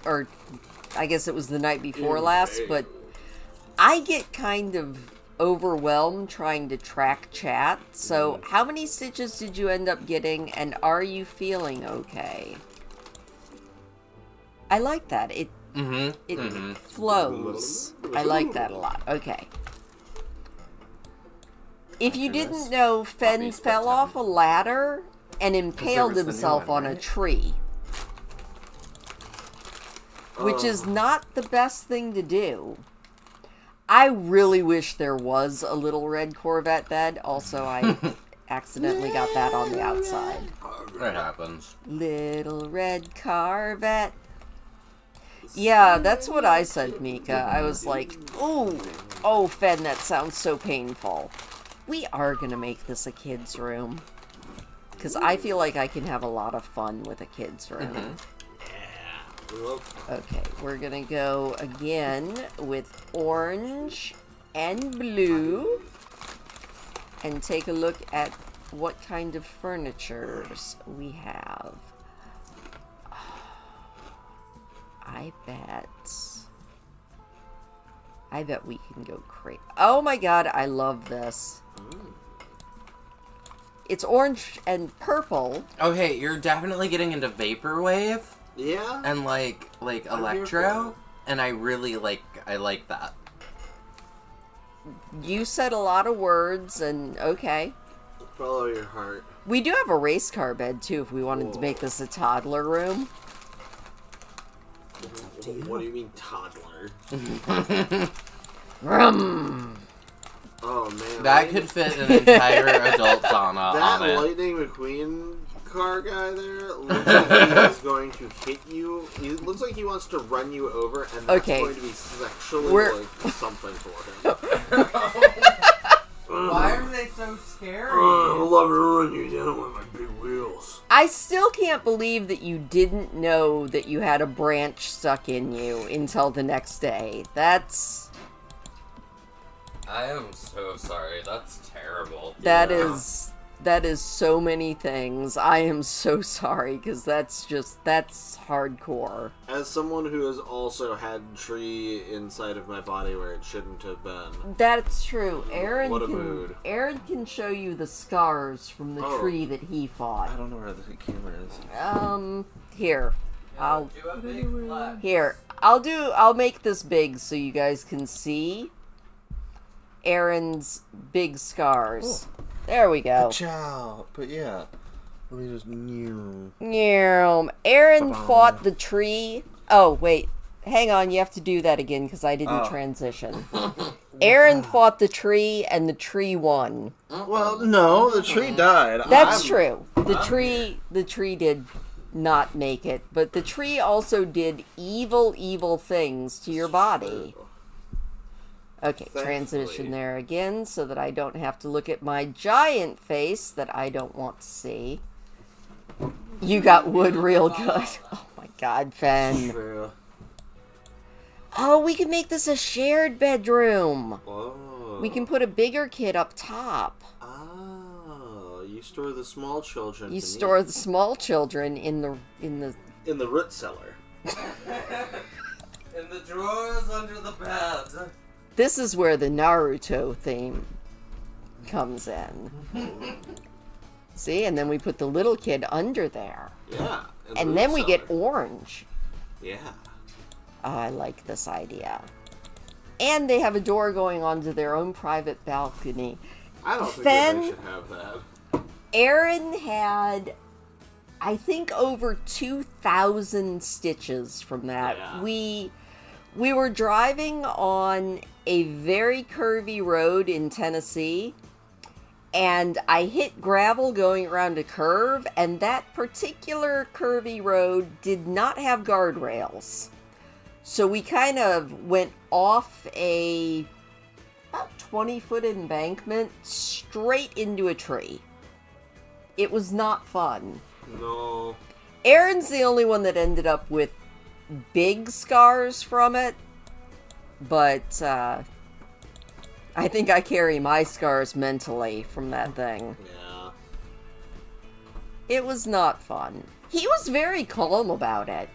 or I guess it was the night before last, but I get kind of overwhelmed trying to track chat. So, how many stitches did you end up getting, and are you feeling okay? I like that. It flows. I like that a lot. Okay. If you didn't know, Fen Puppies fell bedtime. off a ladder and impaled was the new himself one, on a right? tree. Which is not the best thing to do. I really wish there was a little red Corvette bed. Also, I accidentally got that on the outside. It happens. Little red Corvette. Yeah, that's what I said, Mika. I was like, ooh, oh, Fen, that sounds so painful. We are gonna make this a kid's room. Because I feel like I can have a lot of fun with a kid's room. Okay, we're gonna go again with orange and blue. And take a look at what kind of furnitures we have. I bet we can go crazy. Oh my god, I love this. It's orange and purple. Okay, you're definitely getting into vaporwave Yeah. and like I'm here electro. for and I like that. You said a lot of words, and okay. Follow your heart. We do have a race car bed, too, if we wanted to make this a toddler room. What do you mean, toddler? Rum. Oh, man. That could fit an entire adult Donna That on it. Lightning McQueen car guy there looks like he is going to hit you. He looks like he wants to run you over, and that's Okay. going to be sexually, like, something for him. Why are they so scary? I love to run you down with my big wheels. I still can't believe that you didn't know that you had a branch stuck in you until the next day. That's... I am so sorry. That's terrible. That is so many things. I am so sorry, because that's hardcore. As someone who has also had tree inside of my body where it shouldn't have been. That's true. Aaron What a can mood. Aaron can show you the scars from the Oh. tree that he fought. I don't know where the camera is. Here. Do a big flex. I'll make this big so you guys can see Aaron's big scars. There we go. Ciao. But yeah. Let me just... Aaron fought the tree. Oh, wait. Hang on, you have to do that again because I didn't transition. Aaron fought the tree and the tree won. Well, no, the tree died. That's true. The tree did not make it, but the tree also did evil things to your body. Okay, transition there again so that I don't have to look at my giant face that I don't want to see. You got wood real good. Oh my god, Fen. True. Oh, we can make this a shared bedroom. Oh. We can put a bigger kid up top. Oh, you store the small children. You beneath. store the small children in the in the root cellar. In the drawers under the bed. This is where the Naruto theme comes in. See, and then we put the little kid under there. Yeah. And then we get orange. Yeah. Oh, I like this idea. And they have a door going onto their own private balcony. I don't think Fen- they should have that. Aaron had, I think, over 2,000 stitches from that. Yeah. We were driving on a very curvy road in Tennessee, and I hit gravel going around a curve, and that particular curvy road did not have guardrails. So we kind of went off a about 20-foot embankment straight into a tree. It was not fun. No. Aaron's the only one that ended up with big scars from it, but I think I carry my scars mentally from that thing. Yeah. It was not fun. He was very calm about it.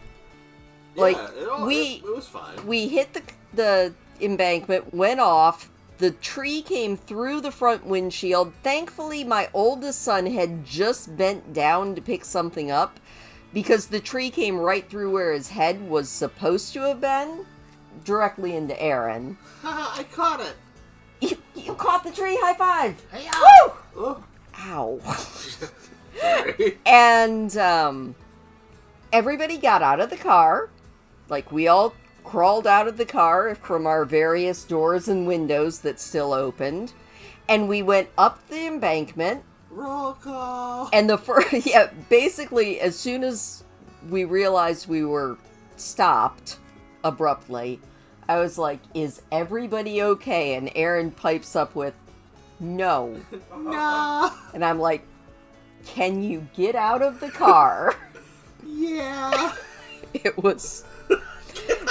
Yeah, Like, it was fine. We hit the embankment, went off, the tree came through the front windshield. Thankfully, my oldest son had just bent down to pick something up, because the tree came right through where his head was supposed to have been, directly into Aaron. Haha, I caught it. You caught the tree, high five! Hey, Woo! Oh, Ow. sorry. And, everybody got out of the car. Like, we all crawled out of the car from our various doors and windows that still opened. And we went up the embankment. Roll call. And basically, as soon as we realized we were stopped abruptly, I was like, is everybody okay? And Aaron pipes up with, no. No. And I'm like, can you get out of the car? Yeah. It was...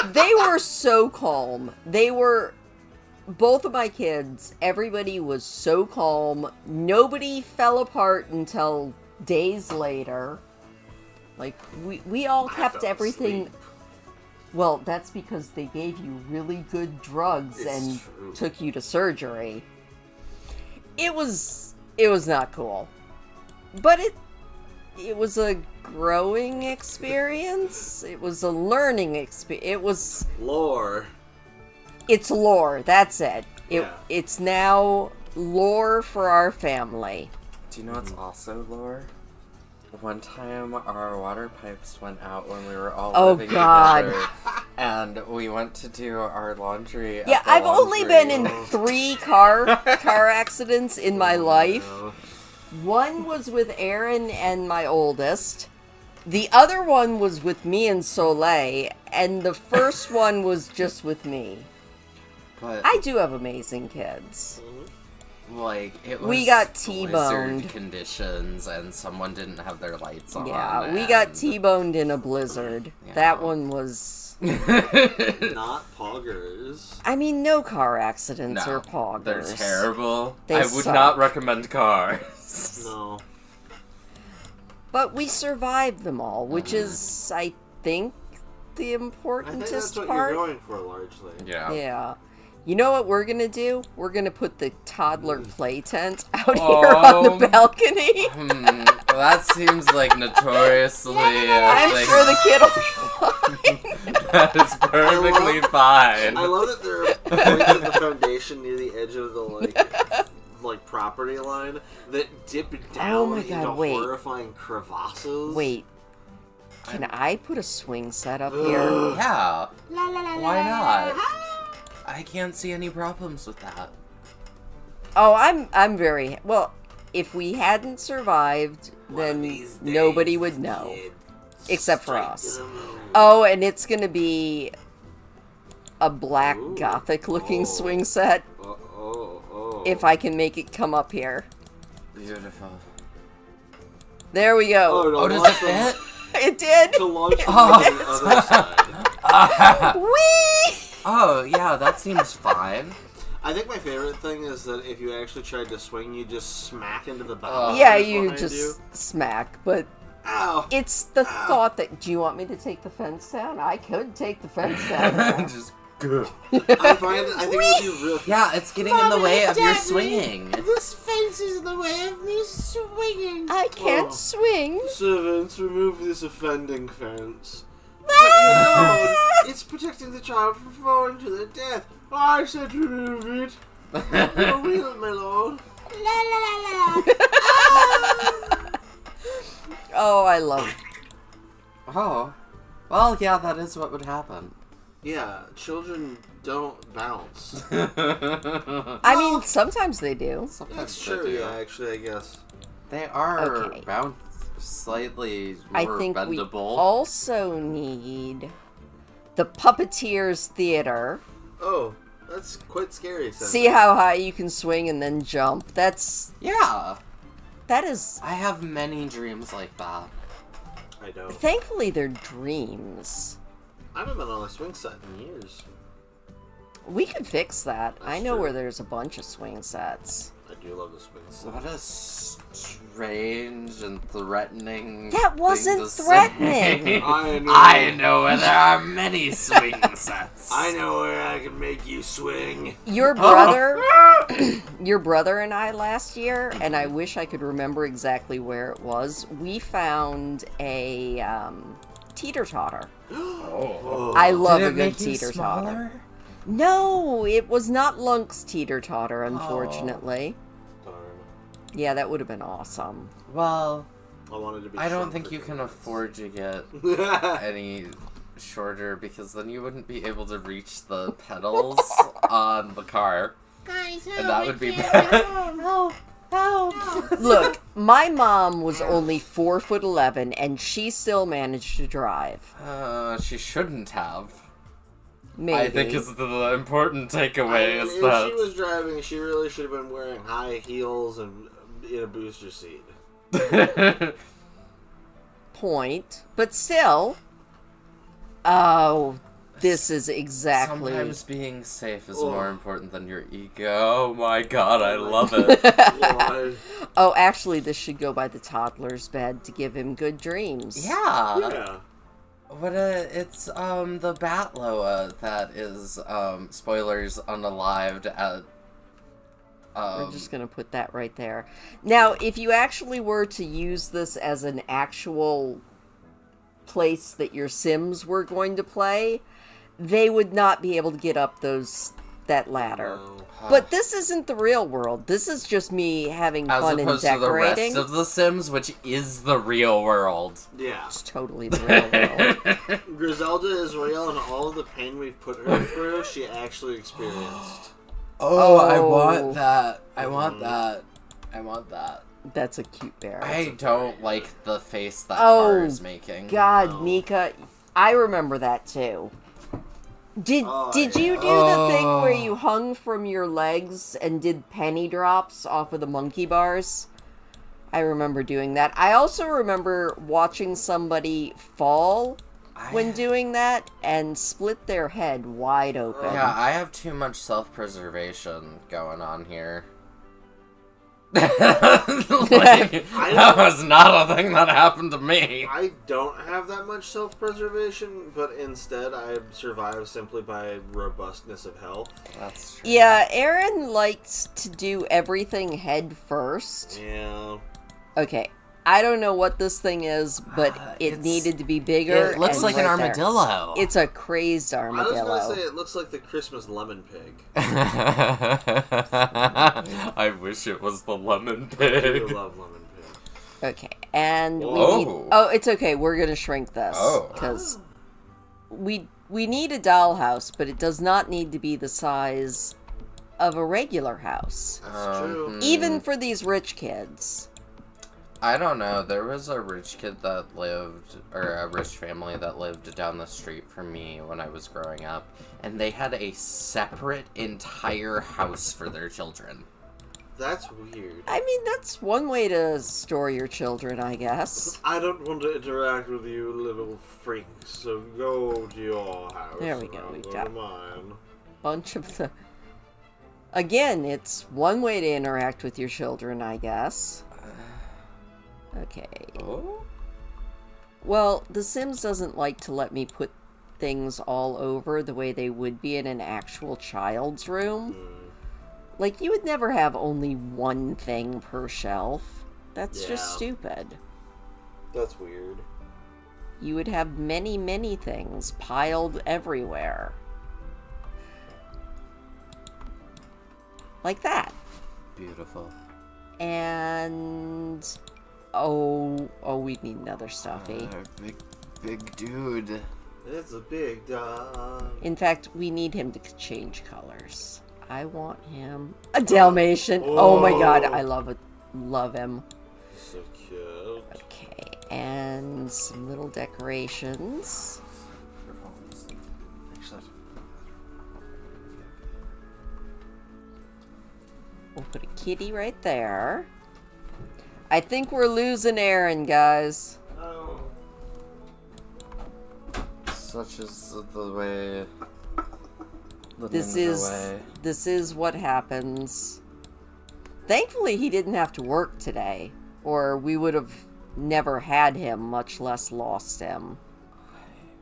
They were so calm. They were... Both of my kids, everybody was so calm. Nobody fell apart until days later. Like, we all kept fell everything... asleep. Well, that's because they gave you really good drugs It's and true. took you to surgery. It was not cool. But it was a growing experience. It was a learning experience. Lore. It's lore. That's it. Yeah. It's now lore for our family. Do you know what's also lore? One time our water pipes went out when we were all Oh, living God. together, and we went to do our laundry. Yeah, at the I've only laundry. been in 3 car accidents in my life. No. One was with Aaron and my oldest. The other one was with me and Soleil, and the first one was just with me. But I do have amazing kids. like it was We got blizzard T-boned. conditions, and someone didn't have their lights on. Yeah, we got and- T-boned in a blizzard. Yeah. That one was... Not poggers. I mean, no car accidents No, are poggers. They're terrible. They I would suck. not recommend cars. No. But we survived them all, which is, I think, the I think importantest that's what part. you're going for, largely. Yeah. Yeah. You know what we're gonna do? We're gonna put the toddler play tent out here Oh. on the balcony. That seems like notoriously. I'm thing sure the kid will be fine. that is perfectly fine. I love that there are points in the foundation near the edge of the like property line that dip down Oh my into God, wait. horrifying crevasses. Wait. Can I put a swing set up here? Yeah. La, la, la, Why la, not? la. I can't see any problems with that. Oh, I'm very... Well, if we hadn't survived, One of then these days, nobody would know. kid. Except for Straight us. to the moon. Oh, and it's gonna be a black Ooh. gothic-looking Oh. swing set, Oh. if I can make it come up here. Beautiful. There we go. no, Oh, does it launch from- It fit? did! To launch from Oh. the other side. Whee! Oh, yeah, that seems fine. I think my favorite thing is that if you actually tried to swing, you just smack into the bow. Yeah, that's you behind just you. smack, but Ow! it's the thought that, do you want me to take the fence down? I could take the fence down. Just good. I think it would be really. Yeah, it's getting in the way of your swinging. This fence is in the way of me swinging. I can't Oh. swing. Servants, remove this offending fence. But you know, it's protecting the child from falling to their death. I said remove it. No wheel, my lord. La la la la. Oh, I love it. Oh. Well, yeah, that is what would happen. Yeah, children don't bounce. I mean, sometimes they do. Sometimes That's they true, do. yeah, actually, I guess. They are Okay. bound slightly I more think we bendable. also need the Puppeteers Theater. Oh, that's quite scary. See how high you can swing and then jump. That is... I have many dreams like that. I don't. Thankfully, they're dreams. I haven't been on a swing set in years. We could fix that. I know true. where there's a bunch of swing sets. I do love the swing set. What a strange and threatening. That wasn't thing to say. threatening. I know where there are many swing sets. I know where I can make you swing. Your brother, your brother and I last year, and I wish I could remember exactly where it was, we found a teeter-totter. Oh. I love Did a it good make you teeter-totter. smaller? No, it was not Lunk's teeter-totter, unfortunately. Darn. Yeah, that would have been awesome. Well, I wanted to be. I don't shrunk think for you can 10 minutes. afford to get any shorter because then you wouldn't be able to reach the pedals on the car. Guys, help, And that I would be can't bad. get home. Look, my mom was only 4'11", and she still managed to drive. She shouldn't have. Maybe. I think is the important takeaway If is she that. was driving, she really should have been wearing high heels and in a booster seat. point, but still. Oh, this is exactly. Sometimes being safe is Oh. more important than your ego. Oh my god, I love it. Lord. Oh, actually, this should go by the toddler's bed to give him good dreams. Yeah. Yeah. What it's the Batloa that is spoilers unalived at We're just gonna put that right there. Now, if you actually were to use this as an actual place that your Sims were going to play, they would not be able to get up that ladder. No. But this isn't the real world. This is just me having As fun and opposed to the decorating. rest of The Sims, which is the real world. Yeah. It's totally the real world. Griselda is real, and all of the pain we've put her through, she actually experienced. Oh, I want that. I want that. I want that. That's a cute bear. I don't like the face that Oh, car is making. God, No. Mika, I remember that too. Did you do the thing where you hung from your legs and did penny drops off of the monkey bars? I remember doing that. I also remember watching somebody fall when doing that and split their head wide open. Yeah, I have too much self-preservation going on here. That was not a thing that happened to me. I don't have that much self-preservation, but instead I survive simply by robustness of health. That's true. Yeah, Aaron likes to do everything head first. Yeah. Okay, I don't know what this thing is, but it It's- needed to be bigger. It looks and like an right there. armadillo. It's a crazed I was armadillo. gonna say it looks like the Christmas lemon pig. I wish it was the lemon I pig. love lemon pig. Okay, and we Whoa. need... Oh, it's okay. We're gonna shrink this. Oh. Because we need a dollhouse, but it does not need to be the size of a regular house. That's true. Even for these rich kids. I don't know. There was a rich kid that lived, or a rich family that lived down the street from me when I was growing up, and they had a separate entire house for their children. That's weird. I mean, that's one way to store your children, I guess. I don't want to interact with you little freaks, so go to your house. There we go, and I'll we've go got- to mine. Bunch of the... Again, it's one way to interact with your children, I guess. Okay. Oh? Well, The Sims doesn't like to let me put things all over the way they would be in an actual child's room. Like, you would never have only one thing per shelf. That's just Yeah. stupid. That's weird. You would have many, many things piled everywhere. Like that. Beautiful. And... Oh, we need another stuffy. Big dude. It's a big dog. In fact, we need him to change colors. I want him a Dalmatian. Oh my god, I love it. Love him. So cute. Okay, and some little decorations. We'll put a kitty right there. I think we're losing Aaron, guys. Oh. Such is the way. This is what happens. Thankfully, he didn't have to work today, or we would have never had him, much less lost him.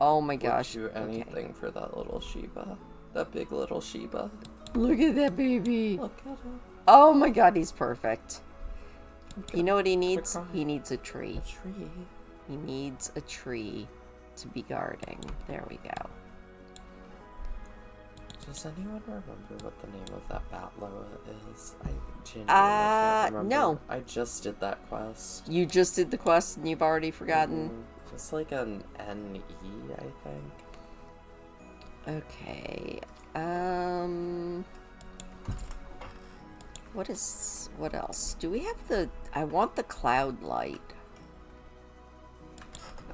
Oh my gosh. Do Okay. anything for that little Sheba. That big little Sheba. Look at that baby. Look at him. Oh my god, he's perfect. You know what he needs? He needs a tree. Tree. He needs a tree to be guarding. There we go. Does anyone remember what the name of that Batlow is? I genuinely can't remember. No. I just did that quest. You just did the quest and you've already forgotten? Just like an N-E, I think. Okay. What else? Do we have I want the cloud light.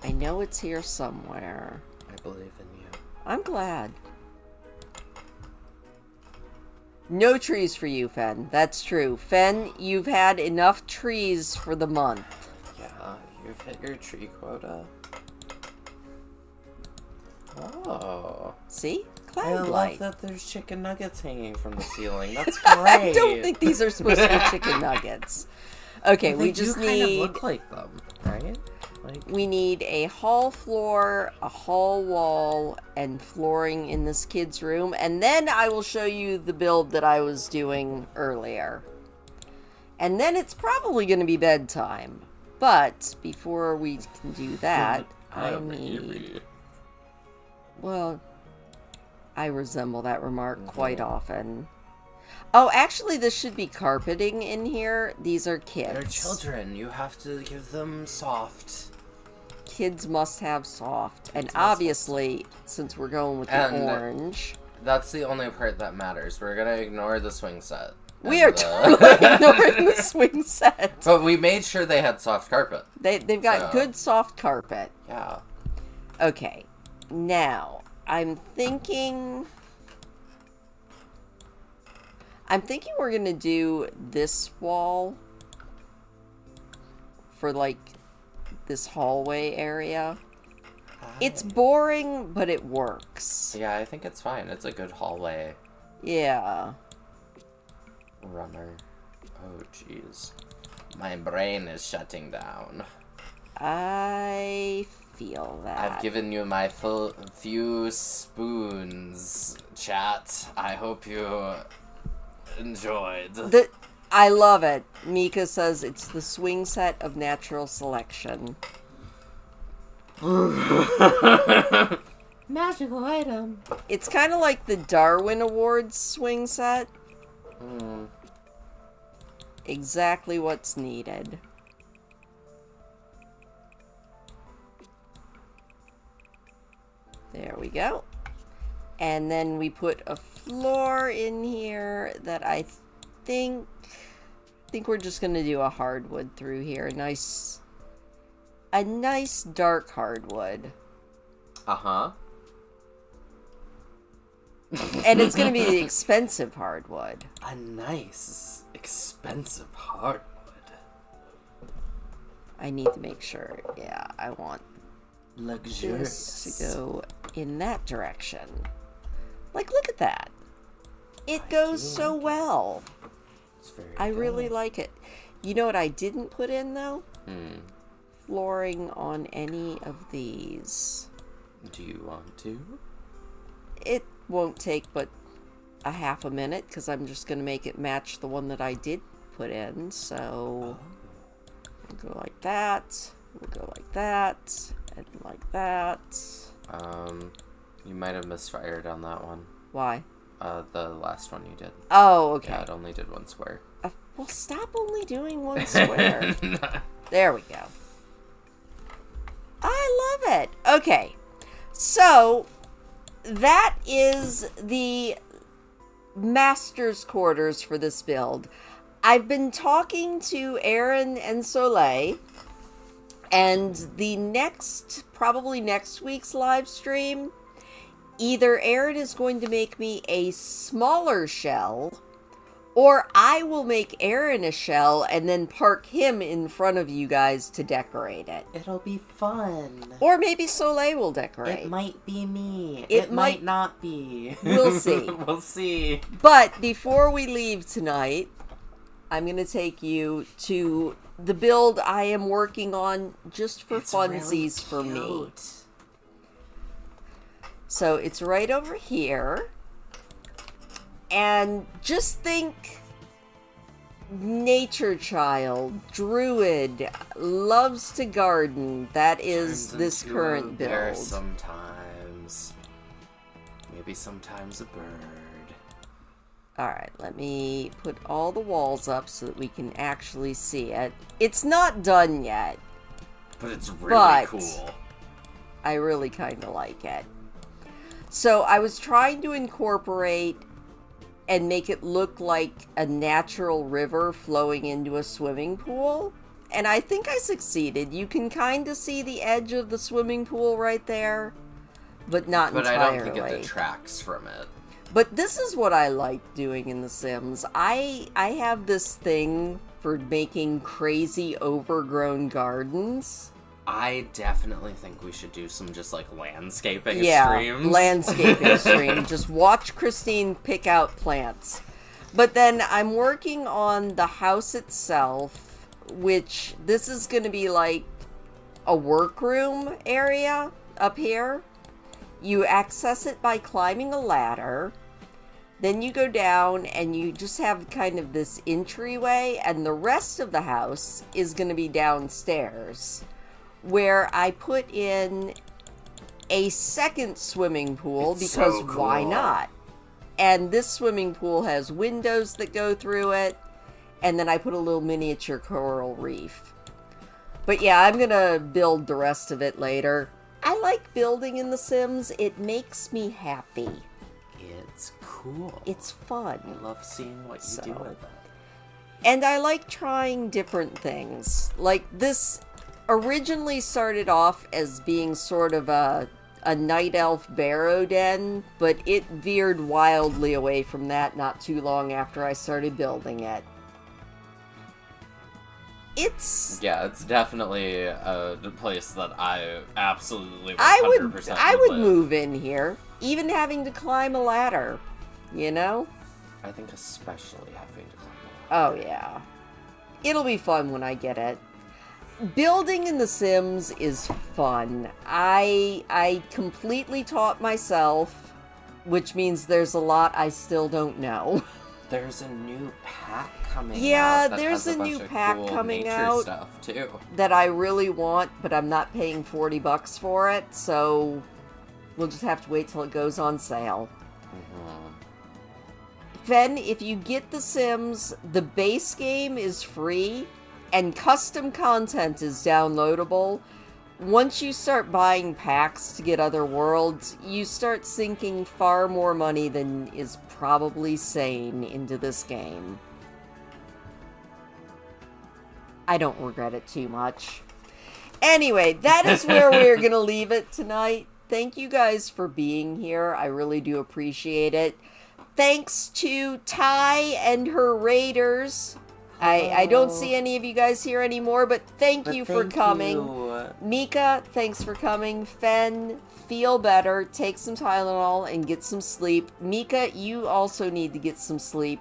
I know it's here somewhere. I believe in you. I'm glad. No trees for you, Fen. That's true. Fen, you've had enough trees for the month. Yeah, you've hit your tree quota. Oh. See? I Cloud love light. that there's chicken nuggets hanging from the ceiling. That's great. I don't think these are supposed to be chicken nuggets. Okay, They we just do kind of need... look like them, right? like? We need a hall floor, a hall wall, and flooring in this kid's room. And then I will show you the build that I was doing earlier. And then it's probably going to be bedtime. But before we can do that, I need... Well, I resemble that remark quite often. Oh, actually, this should be carpeting in here. These are kids. They're children. You have to give them soft. Kids must have soft. And obviously, since we're going with the orange... That's the only part that matters. We're going to ignore the swing set. We are totally ignoring the swing set. But we made sure they had soft carpet. They've got good soft carpet. Yeah. Okay. Now, I'm thinking we're going to do this wall for, like, this hallway area. It's boring, but it works. Yeah, I think it's fine. It's a good hallway. Yeah. Runner. Oh, jeez. My brain is shutting down. I feel that. I've given you my few spoons, chat. I hope you enjoyed. I love it. Mika says it's the swing set of natural selection. Magical item. It's kind of like the Darwin Awards swing set. Exactly what's needed. There we go. And then we put a floor in here that I think we're just going to do a hardwood through here. A nice dark hardwood. Uh-huh. And it's going to be the expensive hardwood. A nice, expensive hardwood. I need to make sure. Yeah, I want Luxurious. this to go in that direction. Like, look at that. It goes so well. It's very I good. really like it. You know what I didn't put in, though? Hmm. Flooring on any of these. Do you want to? It won't take but a half a minute, because I'm just going to make it match the one that I did put in. So, we'll go like that. We'll go like that. And like that. You might have misfired on that one. Why? The last one you did. Oh, okay. Yeah, it only did one square. Well, stop only doing one square. There we go. I love it. Okay. So, that is the master's quarters for this build. I've been talking to Aaron and Soleil, and probably next week's live stream, either Aaron is going to make me a smaller shell, or I will make Aaron a shell and then park him in front of you guys to decorate it. It'll be fun. Or maybe Soleil will decorate. It might be me. It might not be. We'll see. We'll see. But before we leave tonight, I'm going to take you to the build I am working on just for funsies for me. So it's right over here. And just think nature child, druid, loves to garden. That is this current build. Sometimes. Maybe sometimes a bird. Alright, let me put all the walls up so that we can actually see it. It's not done yet. But it's really cool. I really kind of like it. So I was trying to incorporate and make it look like a natural river flowing into a swimming pool. And I think I succeeded. You can kind of see the edge of the swimming pool right there, but not entirely. But I don't think it detracts from it. But this is what I like doing in The Sims. I have this thing for making crazy overgrown gardens. I definitely think we should do some just like landscaping streams. Yeah, landscaping stream. Just watch Christine pick out plants. But then I'm working on the house itself, which this is going to be like a workroom area up here. You access it by climbing a ladder. Then you go down and you just have kind of this entryway, and the rest of the house is going to be downstairs, where I put in a second swimming pool It's because so cool. why not? And this swimming pool has windows that go through it, and then I put a little miniature coral reef. But yeah, I'm gonna build the rest of it later. I like building in The Sims. It makes me happy. It's cool. It's fun. I love seeing what you do So. with it. And I like trying different things. Like, this originally started off as being sort of a night elf barrow den, but it veered wildly away from that not too long after I started building it. It's... Yeah, it's definitely a place that I absolutely 100% I would live. move in here, even having to climb a ladder, you know? I think especially having to climb Oh yeah. It'll be fun when I get it. Building in The Sims is fun. I completely taught myself, which means there's a lot I still don't know. There's a new pack coming Yeah, out. that there's has a bunch new of pack cool coming nature out. stuff too. That I really want, but I'm not paying $40 for it, so we'll just have to wait till it goes on sale. Fen, if you get The Sims, the base game is free, and custom content is downloadable. Once you start buying packs to get other worlds, you start sinking far more money than is probably sane into this game. I don't regret it too much. Anyway, that is where we're going to leave it tonight. Thank you guys for being here. I really do appreciate it. Thanks to Ty and her raiders. I don't see any of you guys here anymore, but thank you for coming. Mika, thanks for coming. Fen, feel better. Take some Tylenol and get some sleep. Mika, you also need to get some sleep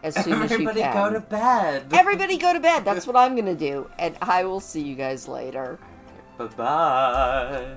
as soon as you can. Everybody go to bed. Everybody go to bed. That's what I'm going to do. And I will see you guys later. Bye-bye.